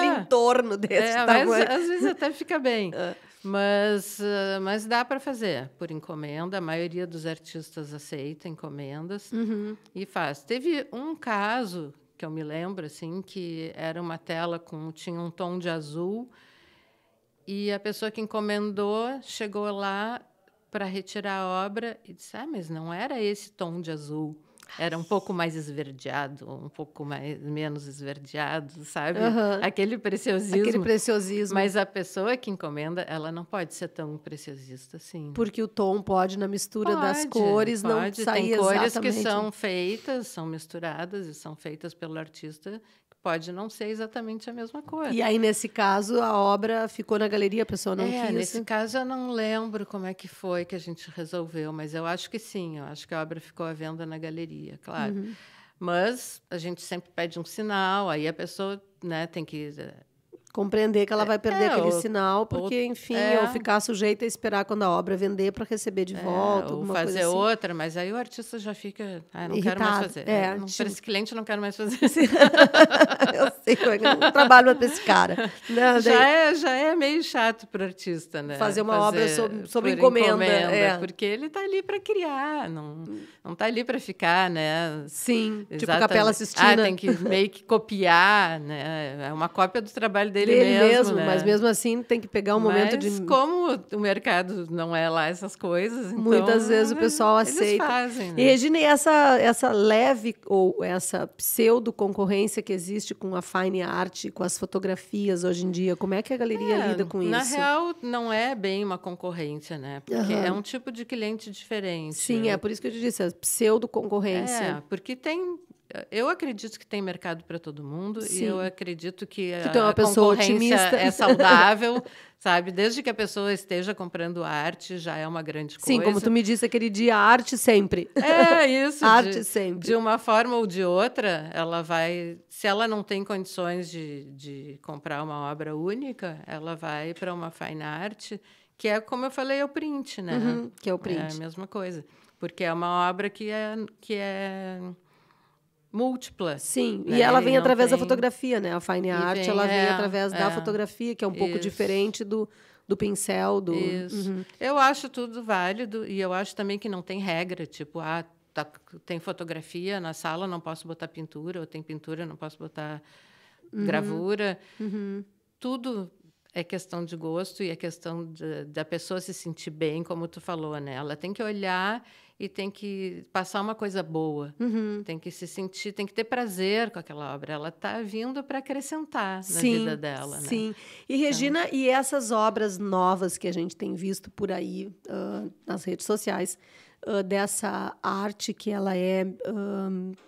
entorno desse tamanho. Mas, às vezes até fica bem. Mas dá para fazer por encomenda. A maioria dos artistas aceita encomendas e faz. Teve um caso que eu me lembro assim, que era uma tela tinha um tom de azul e a pessoa que encomendou chegou lá para retirar a obra e disse: mas não era esse tom de azul. era um pouco mais esverdeado, um pouco menos esverdeado, sabe? Aham. Aquele preciosismo. Aquele preciosismo. Mas a pessoa que encomenda, ela não pode ser tão preciosista assim. Porque o tom pode, na mistura das cores, não sair Tem cores exatamente. que são feitas, são misturadas e são feitas pelo artista, que pode não ser exatamente a mesma cor. E aí, nesse caso, a obra ficou na galeria, a pessoa não quis. Nesse caso, eu não lembro como é que foi que a gente resolveu, mas eu acho que sim, eu acho que a obra ficou à venda na galeria, claro. Uhum. Mas a gente sempre pede um sinal, aí a pessoa, né, tem que... Compreender que ela vai perder aquele ou- sinal, porque, enfim, ou ficar sujeita a esperar quando a obra vender para receber de volta, ou alguma fazer coisa assim. outra, mas aí o artista já fica, não Irritado. quero mais fazer. É, Não, tipo- para esse cliente eu não quero mais fazer. Eu sei como é que eu não trabalho para esse cara. Né? Já é meio chato para o artista, né? Fazer uma obra sob por encomenda, é. Porque ele está ali para criar, não está ali para ficar, né? Sim, tipo Exatamente. Capela Sistina. Tem que meio que copiar, né? É uma cópia do trabalho dele mesmo, né? mas mesmo assim tem que pegar um momento de... como o mercado não é lá essas coisas, então, Muitas vezes o pessoal eles aceita. fazem, né? E, Regina, e essa leve ou essa pseudo-concorrência que existe com a fine art, com as fotografias hoje em dia, como é que a galeria lida com Na isso? real, não é bem uma concorrência, né? Porque é um tipo de cliente diferente. Sim, é por isso que eu te disse, a pseudo-concorrência. Porque tem... Eu acredito que tem mercado para todo mundo. Sim. E eu acredito que tu é uma a pessoa concorrência otimista. é saudável, sabe? Desde que a pessoa esteja comprando arte, já é uma grande coisa. Sim, como tu me disse aquele dia, arte sempre. É isso. Arte sempre. De uma forma ou de outra, ela vai... Se ela não tem condições de comprar uma obra única, ela vai para uma fine art, que é, como eu falei, é o print, né? Uhum, que é o print. É a mesma coisa. Porque é uma obra que é múltipla. Sim, né? e ela vem Não através da tem- fotografia, né? A fine art, ela vem através da fotografia, que é um pouco Isso. diferente do pincel, do... Isso. Uhum. Eu acho tudo válido e eu acho também que não tem regra, tipo, tem fotografia na sala, não posso botar pintura, ou tem pintura, não posso botar gravura. Uhum. Tudo é questão de gosto e é questão da pessoa se sentir bem, como tu falou, né? Ela tem que olhar e tem que passar uma coisa boa. Uhum. Tem que se sentir, tem que ter prazer com aquela obra. Ela está vindo para acrescentar na Sim, vida dela, né? sim. E, Regina, e essas obras novas que a gente tem visto por aí nas redes sociais, dessa arte que ela é...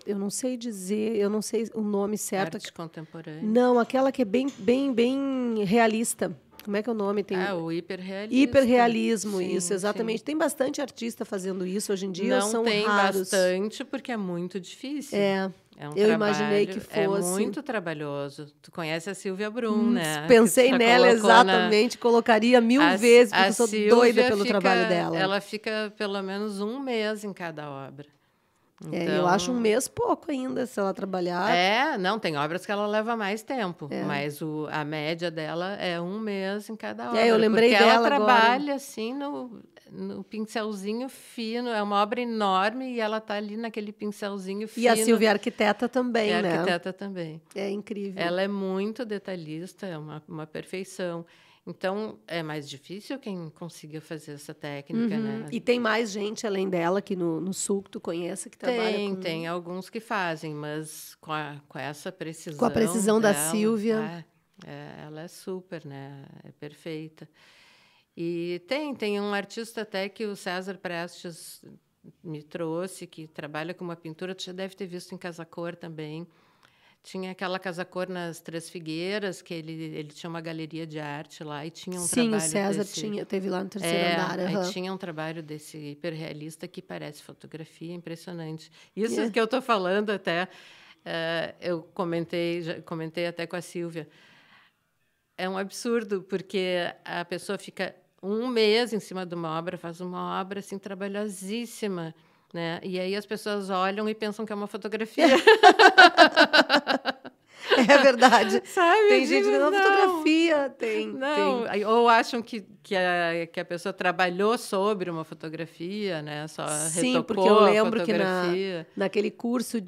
eu não sei dizer, eu não sei o nome certo. Arte contemporânea. Não, aquela que é bem, bem, bem realista. Como é que é o nome? Tem O hiperrealismo. hiperrealismo, Sim, isso, exatamente. sim. Tem bastante artista fazendo isso hoje em dia, ou Não são tem raros? bastante, porque é muito difícil. É um eu imaginei que É fosse. muito trabalhoso. Tu conhece a Silvia Brum, né? Pensei Que tu já nela colocou exatamente, colocaria mil vezes, porque eu sou Silvia doida pelo trabalho dela. Ela fica pelo menos um mês em cada obra. Então, eu acho um mês pouco ainda, se ela trabalhar. Não, tem obras que ela leva mais tempo, mas a média dela é um mês em cada obra. Eu lembrei porque dela ela agora. trabalha assim no pincelzinho fino, é uma obra enorme e ela está ali naquele pincelzinho fino. E a Silvia é arquiteta também, é né? arquiteta também. É incrível. Ela é muito detalhista, é uma perfeição. Então, é mais difícil quem conseguiu fazer essa técnica, né? E tem mais gente além dela aqui no Sul que tu conheça que trabalha com... Tem alguns que fazem, mas com essa precisão. Com a precisão da dela, Silvia. Ela é super, né? É perfeita. E tem um artista até que o César Prestes me trouxe, que trabalha com uma pintura, tu já deve ter visto em Casa Cor também. Tinha aquela Casa Cor nas Três Figueiras, que ele tinha uma galeria de arte lá e tinha um trabalho Sim, o César desse... teve lá no terceiro andar. Aí tinha um trabalho desse hiperrealista que parece fotografia, impressionante. Isso que eu estou falando até, eu comentei até com a Silvia. É um absurdo, porque a pessoa fica um mês em cima de uma obra, faz uma obra assim, trabalhosíssima, né? E aí as pessoas olham e pensam que é uma fotografia. É verdade. Sabe? Tem gente que não fotografia. Tem. Ou acham que a pessoa trabalhou sobre uma fotografia, né? Só Sim, retocou porque eu lembro a fotografia. que naquele curso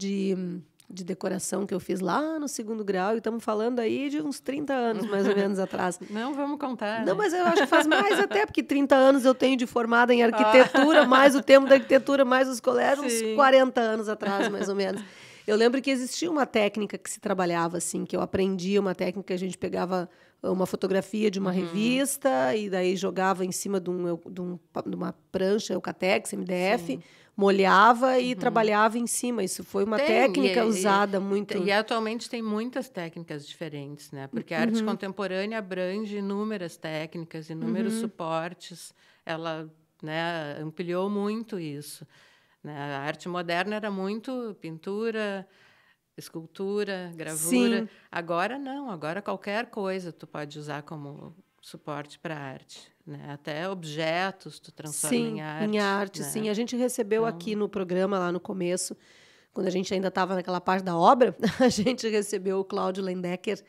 de decoração que eu fiz lá no 2º grau, e estamos falando aí de uns 30 anos, mais ou menos, atrás. Não, vamos contar. Não, né? mas eu acho que faz mais até, porque 30 anos eu tenho de formada em arquitetura, mais o tempo da arquitetura, mais os colégios, uns 40 anos atrás, mais ou menos. Eu lembro que existia uma técnica que se trabalhava assim, que eu aprendi, uma técnica que a gente pegava uma fotografia de uma revista e daí jogava em cima de uma prancha, Eucatex, MDF, molhava e trabalhava em cima. Isso foi uma técnica usada muito. E atualmente tem muitas técnicas diferentes, né? Porque a arte contemporânea abrange inúmeras técnicas, inúmeros suportes. Ela, né, ampliou muito isso. Né? A arte moderna era muito pintura, escultura, gravura. Sim. Agora não, agora qualquer coisa tu pode usar como suporte para arte. Né? Até objetos tu transforma em arte. Em arte, né? sim. A gente recebeu aqui no programa, lá no começo, quando a gente ainda estava naquela parte da obra, a gente recebeu o Cláudio Lendecker,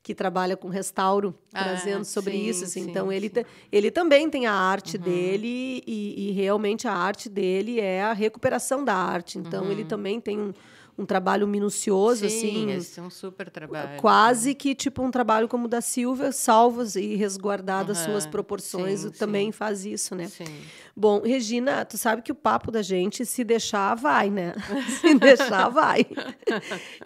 que trabalha com restauro, trazendo sobre isso. Assim. Então, ele também tem a arte dele e realmente a arte dele é a recuperação da arte. Então, ele também tem um trabalho minucioso, assim. Esse é um super trabalho. Quase que tipo um trabalho como o da Silvia, salvas e resguardadas suas proporções, também faz isso, né? Sim. Bom, Regina, tu sabe que o papo da gente, se deixar, vai, né? Se deixar, vai.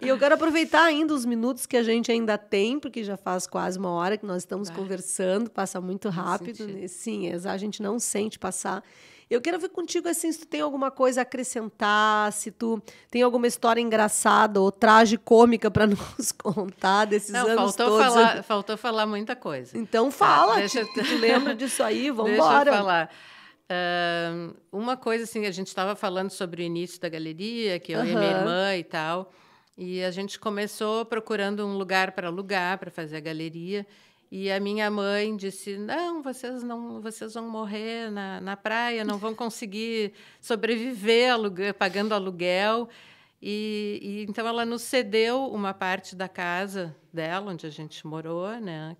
E eu quero aproveitar ainda os minutos que a gente ainda tem, porque já faz quase 1 hora que nós estamos conversando, passa muito rápido. Né? Sim, a gente não sente passar. Eu quero ver contigo assim, se tu tem alguma coisa a acrescentar, se tu tem alguma história engraçada ou tragicômica para nos contar desses anos todos. Faltou falar muita coisa. Então fala, tu lembra disso aí, vamos embora. Deixa eu falar. Uma coisa assim, a gente estava falando sobre o início da galeria, que eu e minha irmã e tal, e a gente começou procurando um lugar para alugar, para fazer a galeria. E a minha mãe disse, não, vocês vão morrer na praia, não vão conseguir sobreviver pagando aluguel. E então ela nos cedeu uma parte da casa dela, onde a gente morou, né?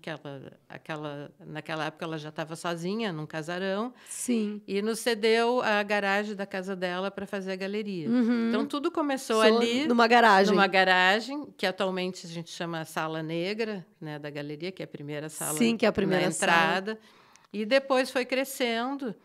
Naquela época ela já estava sozinha, num casarão. Sim. E nos cedeu a garagem da casa dela para fazer a galeria. Então tudo começou ali. Numa garagem. Numa garagem, que atualmente a gente chama Sala Negra, né, da galeria, que é a primeira sala. Sim, que é a primeira entrada. Sala. E depois foi crescendo.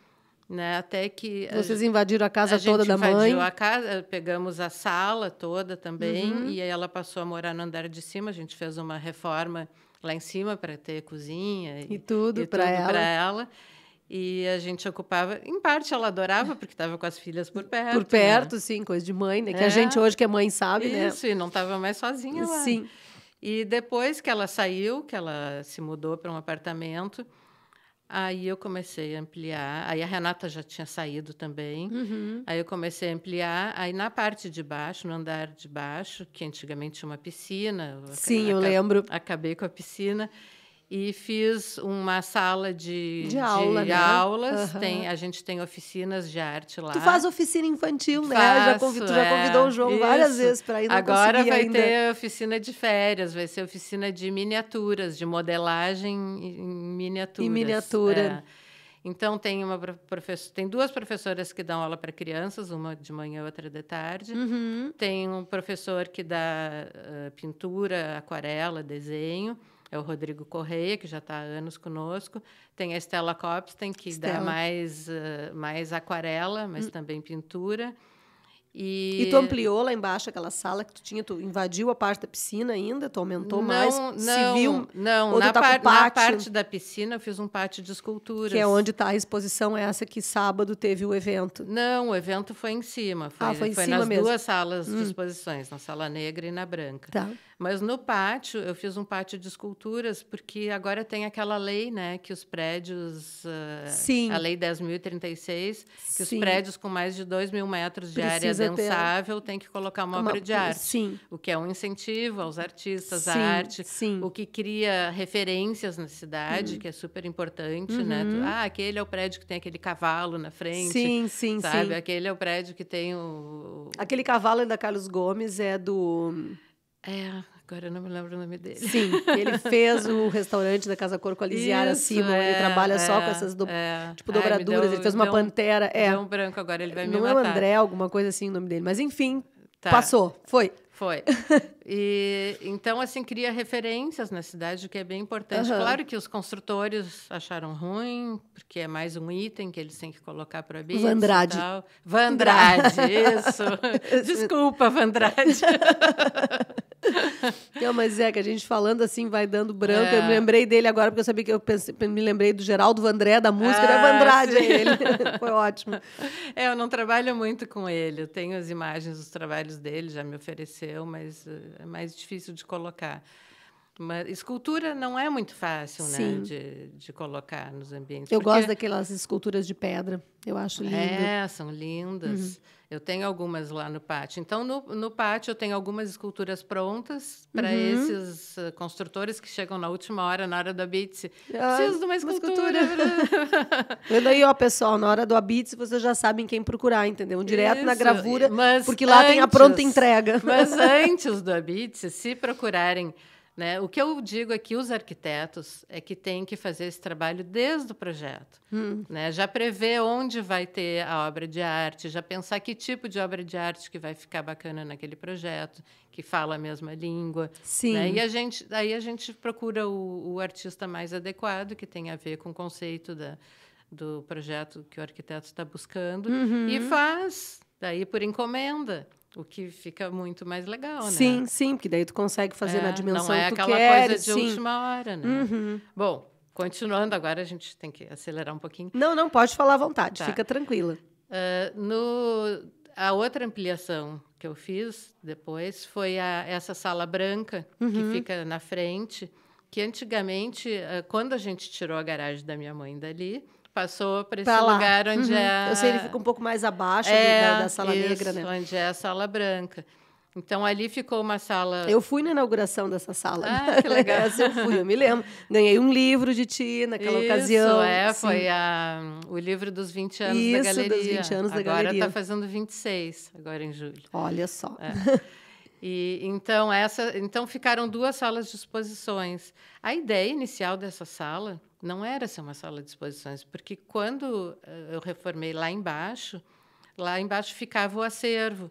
Né, até que vocês invadiram a casa toda da mãe. A gente invadiu a casa, pegamos a sala toda também, e aí ela passou a morar no andar de cima. A gente fez uma reforma lá em cima para ter cozinha e tudo para ela. E a gente ocupava, em parte ela adorava, porque estava com as filhas por perto. Por perto, né? Sim, coisa de mãe, né? Que a gente hoje que é mãe sabe, né? Isso, e não estava mais sozinha lá. Sim. E depois que ela saiu, que ela se mudou para um apartamento, aí eu comecei a ampliar. Aí a Renata já tinha saído também. Aí eu comecei a ampliar. Aí na parte de baixo, no andar de baixo, que antigamente tinha uma piscina. Sim, eu lembro. Acabei com a piscina. E fiz uma sala de aula, né? aulas. A gente tem oficinas de arte lá. Tu faz oficina infantil, né? Tu já convidou o João várias vezes para ir. Agora vai ter oficina de férias, vai ser oficina de miniaturas, de modelagem em miniaturas. Em miniatura. Então, tem 2 professoras que dão aula para crianças, uma de manhã e outra de tarde. Tem um professor que dá pintura, aquarela, desenho. É o Rodrigo Correia, que já está há anos conosco. Tem a Estela Copstein, que dá mais aquarela, mas também pintura. E tu ampliou lá embaixo aquela sala que tu tinha? Tu invadiu a parte da piscina ainda? Tu aumentou mais? Civil? Não. Ou Na parte da piscina eu fiz um pátio de esculturas. Que é onde está a exposição essa que sábado teve o evento. Não, o evento foi em cima. Foi em cima nas mesmo. 2 salas de exposições, na Sala Negra e na Branca. Tá. Mas no pátio, eu fiz um pátio de esculturas, porque agora tem aquela lei, né, que os prédios... a Lei 10.036, que os prédios com mais de 2.000 metros de área densável têm que colocar uma obra de arte. Sim. O que é um incentivo aos artistas, à arte. Sim. O que cria referências na cidade, que é super importante, né? Aquele é o prédio que tem aquele cavalo na frente. Sim. Sabe? Aquele é o prédio que tem Aquele cavalo da Carlos Gomes é do... Agora eu não me lembro o nome dele. Sim, ele fez o restaurante da Casa Cor com a Lisiara acima, ele trabalha só com essas dobraduras, ele fez uma pantera. Deu um branco agora, ele vai me matar. Não é o André, alguma coisa assim o nome dele, mas enfim, passou, foi. Foi. E, então, assim, cria referências na cidade, o que é bem importante. Claro que os construtores acharam ruim, porque é mais um item que eles têm que colocar para a BITS Vandrade. e tal. Vandrade, isso. Desculpa, Vandrade. Não, mas é que a gente falando assim vai dando branco. Eu me lembrei dele agora, porque eu sabia que me lembrei do Geraldo Vandré, da música, era Vandrade ele. Foi ótimo. Eu não trabalho muito com ele. Eu tenho as imagens dos trabalhos dele, já me ofereceu, mas é mais difícil de colocar. Mas escultura não é muito fácil, né, de colocar nos ambientes. Eu gosto daquelas esculturas de pedra. Eu acho lindo. São lindas. Eu tenho algumas lá no pátio. Então, no pátio, eu tenho algumas esculturas prontas para esses construtores que chegam na última hora, na hora do Abitse. Preciso de uma escultura. Vendo aí, ó, pessoal, na hora do Abitse, vocês já sabem quem procurar, entendeu? Direto na gravura, porque lá tem a pronta entrega. Mas antes do Abitse, se procurarem... Né? O que eu digo é que os arquitetos é que têm que fazer esse trabalho desde o projeto. Né? Já prever onde vai ter a obra de arte, já pensar que tipo de obra de arte que vai ficar bacana naquele projeto, que fala a mesma língua. Sim. Né? E aí a gente procura o artista mais adequado, que tem a ver com o conceito do projeto que o arquiteto está buscando, e faz, daí por encomenda. O que fica muito mais legal, né? Sim, sim, porque daí tu consegue fazer na dimensão não é que tu aquela queres, coisa de última hora, né? Bom, continuando, agora a gente tem que acelerar um pouquinho. Não, pode falar à vontade, fica tranquila. A outra ampliação que eu fiz depois foi essa sala branca, que fica na frente, que antigamente, quando a gente tirou a garagem da minha mãe dali, passou para esse lugar onde é... Eu sei, ele fica um pouco mais abaixo da sala negra, né? Onde é a sala branca. Então, ali ficou uma sala... Eu fui na inauguração dessa sala. Que legal. Essa eu fui, eu me lembro. Ganhei um livro de ti naquela ocasião. Foi o livro dos 20 anos da galeria. Dos 20 anos da galeria. Agora está fazendo 26, agora em julho. Olha só. E, então, ficaram 2 salas de exposições. A ideia inicial dessa sala não era ser uma sala de exposições, porque quando eu reformei lá embaixo ficava o acervo.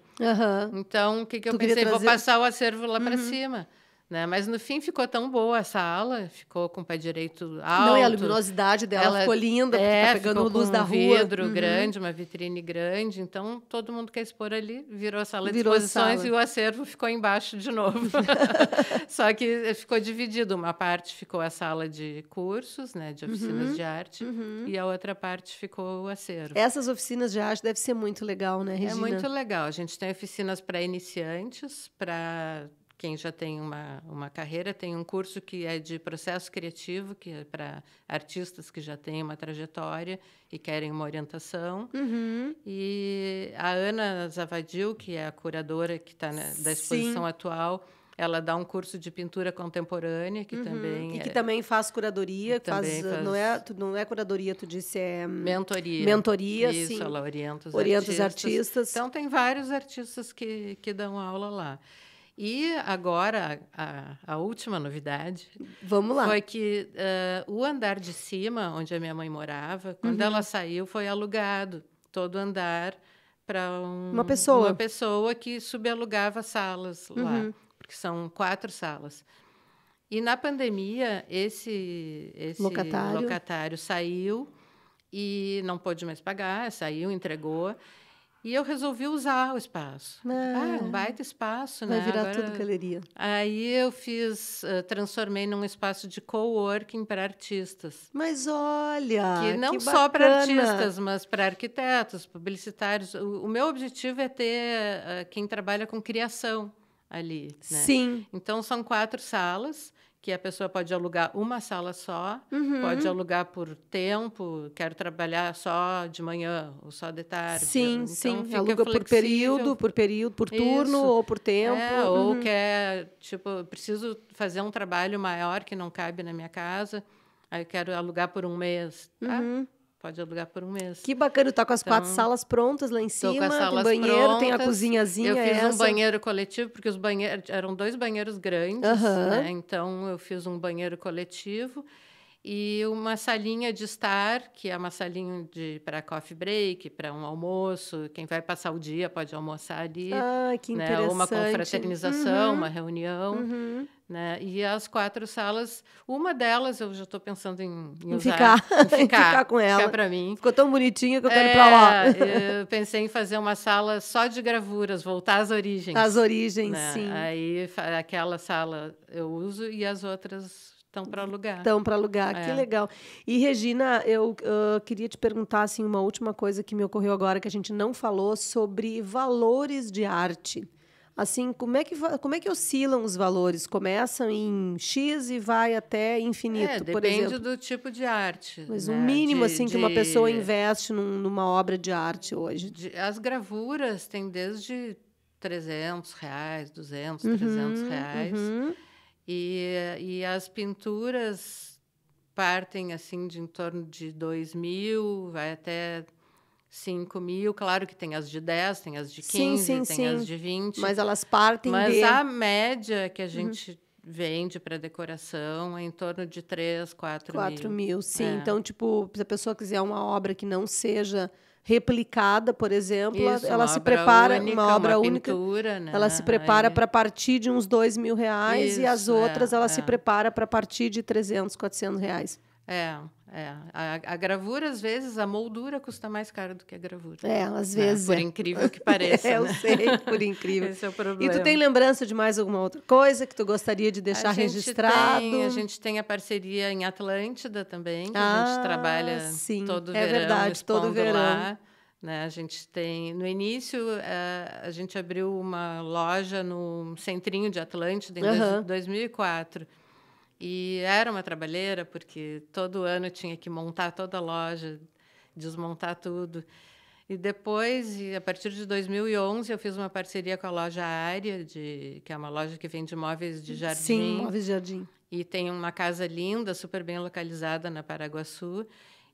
Então, o que eu pensei? Vou passar o acervo lá para cima. Né? Mas, no fim, ficou tão boa a sala, ficou com o pé direito alto. Não, e a luminosidade dela ficou linda, porque está pegando luz da rua. Um vidro grande, uma vitrine grande. Então, todo mundo quer expor ali, virou a sala de exposições e o acervo ficou embaixo de novo. Só que ficou dividido. Uma parte ficou a sala de cursos, né, de oficinas de arte, e a outra parte ficou o acervo. Essas oficinas de arte devem ser muito legal, né, Regina? É muito legal. A gente tem oficinas para iniciantes, para... Quem já tem uma carreira, tem um curso que é de processo criativo, que é para artistas que já têm uma trajetória e querem uma orientação. E a Ana Zavadil, que é a curadora que está da exposição atual, ela dá um curso de pintura contemporânea, que também... E que também faz curadoria. Não é curadoria, tu disse, é... Mentoria. Mentoria, isso, sim. Ela orienta os artistas. Então, tem vários artistas que dão aula lá. E agora, a última novidade... Vamos lá. Foi que o andar de cima, onde a minha mãe morava, quando ela saiu, foi alugado. Todo andar para uma pessoa que subalugava salas lá, porque são 4 salas. E, na pandemia, esse locatário saiu e não pôde mais pagar, saiu, entregou... E eu resolvi usar o espaço. Um baita espaço, vai né? Vai virar tudo galeria. Aí eu transformei num espaço de coworking para artistas. Mas olha, que não só para artistas, mas para arquitetos, publicitários. O meu objetivo é ter quem trabalha com criação ali, né? Sim. Então, são 4 salas, que a pessoa pode alugar uma sala só, pode alugar por tempo, quero trabalhar só de manhã ou só de tarde. Sim, então, sim. Aluga por período, por turno ou por tempo. Ou quer, preciso fazer um trabalho maior que não cabe na minha casa, aí eu quero alugar por um mês. Pode alugar por um mês. Que bacana, tá com as 4 salas prontas lá em cima, tem banheiro, prontas, tem a cozinhazinha. Eu fiz um banheiro coletivo, porque os banheiros eram 2 banheiros grandes, né? Então eu fiz um banheiro coletivo e uma salinha de estar, que é uma salinha para coffee break, para um almoço. Quem vai passar o dia pode almoçar ali. Ah, que né? interessante. Ou uma confraternização, Uhum. uma reunião. Uhum. Né? E as 4 salas, uma delas eu já estou pensando em Ficar, usar, em ficar com ela. Ficar para mim. Ficou tão bonitinha que eu quero ir para lá. Eu pensei em fazer uma sala só de gravuras, voltar às origens. Às origens, né? sim. Aí aquela sala eu uso e as outras estão para alugar. Estão para alugar, que legal. E, Regina, eu queria te perguntar assim, uma última coisa que me ocorreu agora, que a gente não falou, sobre valores de arte. Assim, como é que oscilam os valores? Começam em X e vai até infinito, por exemplo? Depende do tipo de arte. Mas né? um mínimo assim que uma pessoa investe numa obra de arte hoje. As gravuras têm desde R$300, 200, R$300. Uhum. E as pinturas partem assim de em torno de 2.000, vai até 5.000. Claro que tem as de 10, tem as de 15, tem as de 20. Mas elas partem Mas a média que a gente vende para decoração é em torno de 3, 4 mil. Sim. Então, tipo, se a pessoa quiser uma obra que não seja replicada, por exemplo, ela se prepara, uma obra única, pintura, né? Ela se prepara para partir de uns R$2.000 e as outras ela se prepara para partir de R$300, R$400. A gravura, às vezes, a moldura custa mais caro do que a gravura. Às vezes. Por incrível que pareça. Eu sei, por incrível. Esse é o problema. E tu tem lembrança de mais alguma outra coisa que tu gostaria de deixar registrado? A gente tem a parceria em Atlântida também, que a gente trabalha todo verão. É verdade, todo verão. Lá, né? A gente tem... No início, a gente abriu uma loja no centrinho de Atlântida em 2004. E era uma trabalheira, porque todo ano tinha que montar toda a loja, desmontar tudo. E depois, a partir de 2011, eu fiz uma parceria com a loja Área, que é uma loja que vende móveis de jardim. Sim, móveis de jardim. E tem uma casa linda, super bem localizada na Paraguaçu.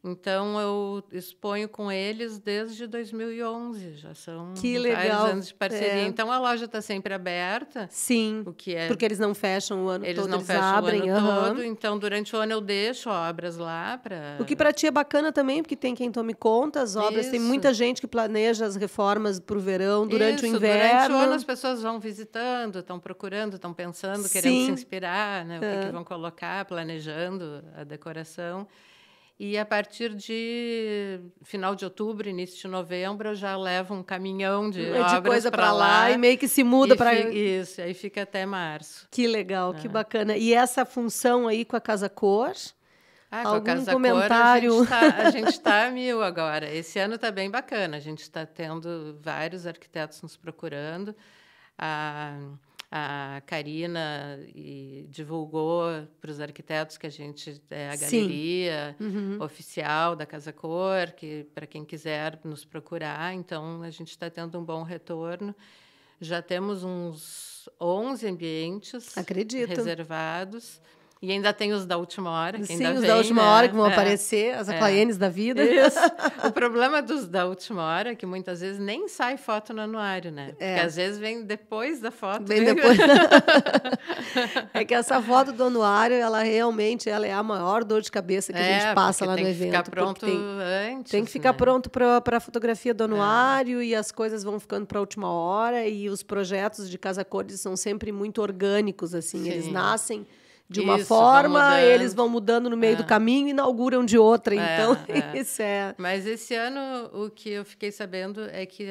Então, eu exponho com eles desde 2011. Já são vários anos de parceria. Então, a loja está sempre aberta. Sim, porque eles não fecham o ano todo, eles abrem. O ano todo. Então, durante o ano, eu deixo obras lá. O que para ti é bacana também, porque tem quem tome conta, as obras. Tem muita gente que planeja as reformas para o verão, durante o inverno. Durante o ano, as pessoas vão visitando, estão procurando, estão pensando, querendo se inspirar, né? O que vão colocar, planejando a decoração. E a partir de final de outubro, início de novembro, eu já levo um caminhão de obras coisa para lá e meio que se muda para isso, aí fica até março. Que legal, que bacana. E essa função aí com a Casa Cor? Algum com a Casa comentário? Cor, a gente está a 1000 agora. Esse ano está bem bacana. A gente está tendo vários arquitetos nos procurando. A Karina divulgou para os arquitetos que a gente é a galeria oficial da Casa Cor, que para quem quiser nos procurar. Então, a gente está tendo um bom retorno. Já temos uns 11 ambientes reservados. E ainda tem os da última hora. Que ainda os vem, da última hora que vão aparecer, as Aclaienes da vida. Isso. O problema dos da última hora é que muitas vezes nem sai foto no anuário, né? Porque às vezes vem depois da foto. Vem depois. É que essa foto do anuário, ela realmente é a maior dor de cabeça que a gente passa lá no evento. Tem que ficar pronto antes. Tem que ficar pronto para a fotografia do anuário e as coisas vão ficando para a última hora. E os projetos de Casa Cor são sempre muito orgânicos, assim. Eles nascem de uma forma, eles vão mudando no meio do caminho e inauguram de outra. Então, isso é... Mas esse ano, o que eu fiquei sabendo é que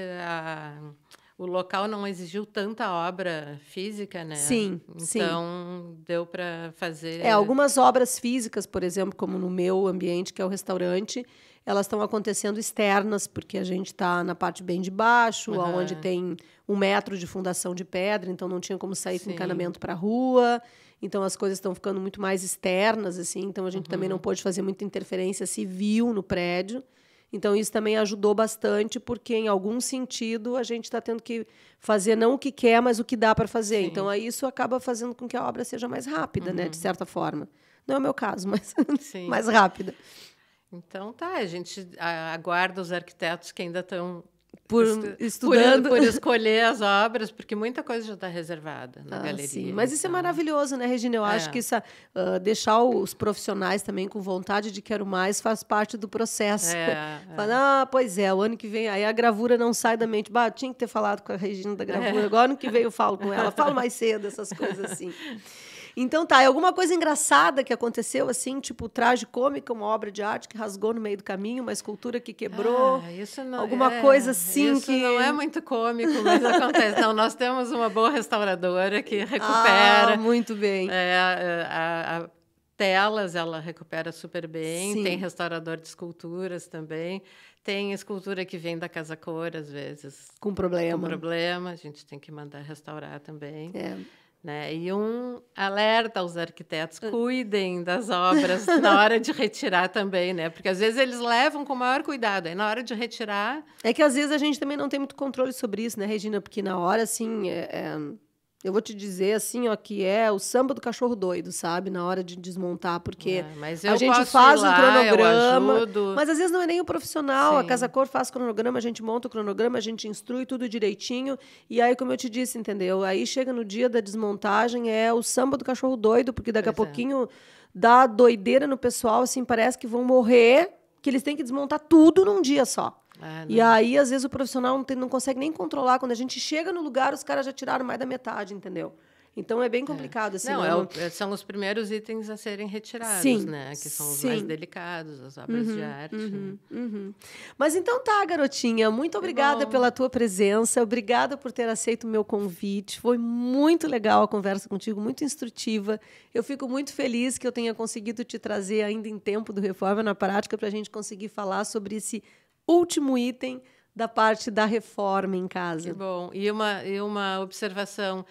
o local não exigiu tanta obra física, né? Sim. Então, deu para fazer... Algumas obras físicas, por exemplo, como no meu ambiente, que é o restaurante, elas estão acontecendo externas, porque a gente está na parte bem de baixo, onde tem 1 metro de fundação de pedra, então não tinha como sair com encanamento para a rua. Então, as coisas estão ficando muito mais externas, assim. Então, a gente também não pôde fazer muita interferência civil no prédio. Então, isso também ajudou bastante, porque, em algum sentido, a gente está tendo que fazer não o que quer, mas o que dá para fazer. Então, aí isso acaba fazendo com que a obra seja mais rápida, né? De certa forma. Não é o meu caso, mas mais rápida. Então, a gente aguarda os arquitetos que ainda estão estudando. Por escolher as obras, porque muita coisa já está reservada na galeria. Sim. Mas isso é maravilhoso, né, Regina? Eu acho que isso, deixar os profissionais também com vontade de quero mais faz parte do processo. Fala, pois é, o ano que vem, aí a gravura não sai da mente. Bah, tinha que ter falado com a Regina da gravura, agora ano que vem eu falo com ela, falo mais cedo, essas coisas assim. Então tá, é alguma coisa engraçada que aconteceu, assim, tipo traje cômico, uma obra de arte que rasgou no meio do caminho, uma escultura que quebrou, isso não, alguma coisa assim isso que... não é muito cômico, mas acontece. Não, nós temos uma boa restauradora que recupera. Muito bem. A telas, ela recupera super bem. Sim. Tem restaurador de esculturas também. Tem escultura que vem da Casa Cor, às vezes. Com problema. Com problema, a gente tem que mandar restaurar também. Né? E um alerta aos arquitetos, cuidem das obras na hora de retirar também, né? Porque às vezes eles levam com o maior cuidado, aí na hora de retirar... É que às vezes a gente também não tem muito controle sobre isso, né, Regina? Porque na hora, assim, eu vou te dizer, assim, ó, que é o samba do cachorro doido, sabe? Na hora de desmontar, porque a gente faz um cronograma, mas às vezes não é nem o profissional, Sim. A Casa Cor faz cronograma, a gente monta o cronograma, a gente instrui tudo direitinho, e aí, como eu te disse, entendeu? Aí chega no dia da desmontagem, é o samba do cachorro doido, porque daqui a pouquinho dá doideira no pessoal, assim, parece que vão morrer, que eles têm que desmontar tudo num dia só. E aí, às vezes, o profissional não consegue nem controlar. Quando a gente chega no lugar, os caras já tiraram mais da metade, entendeu? Então, é bem complicado. Assim, são os primeiros itens a serem retirados, Sim, né? Que são os mais delicados, as obras de arte. Mas então tá, garotinha. Muito obrigada pela tua presença. Obrigada por ter aceito o meu convite. Foi muito legal a conversa contigo, muito instrutiva. Eu fico muito feliz que eu tenha conseguido te trazer ainda em tempo do Reforma na Prática para a gente conseguir falar sobre esse último item da parte da reforma em casa. Que bom. E uma observação,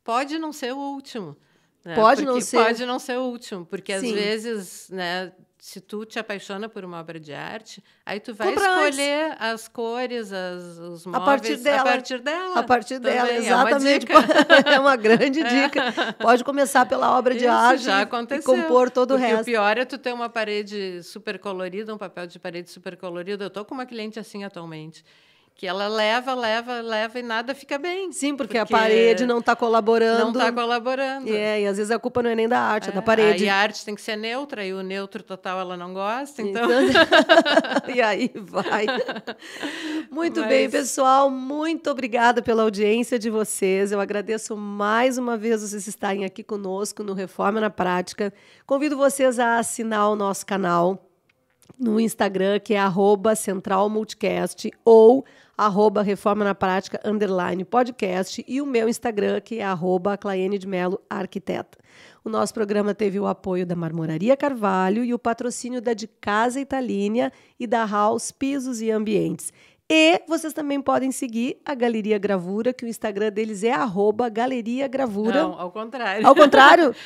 pode não ser o último. Né? Pode não ser o último, porque às vezes, né, se tu te apaixona por uma obra de arte, aí tu vai escolher as cores, os móveis a partir dela, exatamente. É uma grande dica. Pode começar pela obra de arte e compor todo o resto. O pior é tu ter uma parede super colorida, um papel de parede super colorido. Eu estou com uma cliente assim atualmente, que ela leva e nada fica bem. Sim, porque a parede não está colaborando. Não está colaborando. E às vezes a culpa não é nem da arte, é da parede. E a arte tem que ser neutra, e o neutro total ela não gosta, então... E aí vai. Muito bem, pessoal. Muito obrigada pela audiência de vocês. Eu agradeço mais uma vez vocês estarem aqui conosco no Reforma na Prática. Convido vocês a assinar o nosso canal no Instagram, que é @centralmulticast ou @reforma na prática _podcast, e o meu Instagram, que é @Claene de Mello Arquiteta. O nosso programa teve o apoio da Marmoraria Carvalho e o patrocínio da De Casa Italínia e da House Pisos e Ambientes. E vocês também podem seguir a Galeria Gravura, que o Instagram deles é @Galeria Gravura. Não, ao contrário. Ao contrário?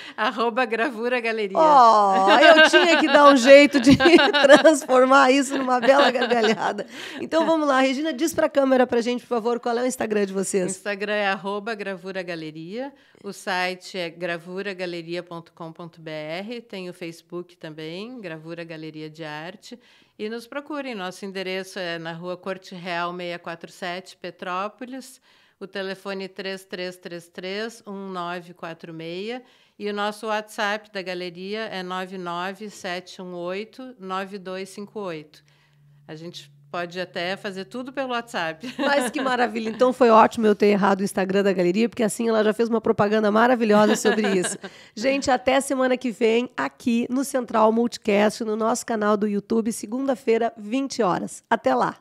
@Gravura Galeria. Eu tinha que dar um jeito de transformar isso numa bela gargalhada. Então vamos lá, Regina, diz para a câmera para a gente, por favor, qual é o Instagram de vocês? O Instagram é @gravuragaleria. O site é gravuragaleria.com.br. Tem o Facebook também, Gravura Galeria de Arte. E nos procurem. Nosso endereço é na Rua Corte Real 647, Petrópolis. O telefone 3333-1946. E o nosso WhatsApp da galeria é 99718-9258. A gente pode até fazer tudo pelo WhatsApp. Mas que maravilha. Então foi ótimo eu ter errado o Instagram da galeria, porque assim ela já fez uma propaganda maravilhosa sobre isso. Gente, até semana que vem, aqui no Central Multicast, no nosso canal do YouTube, segunda-feira, 20 horas. Até lá!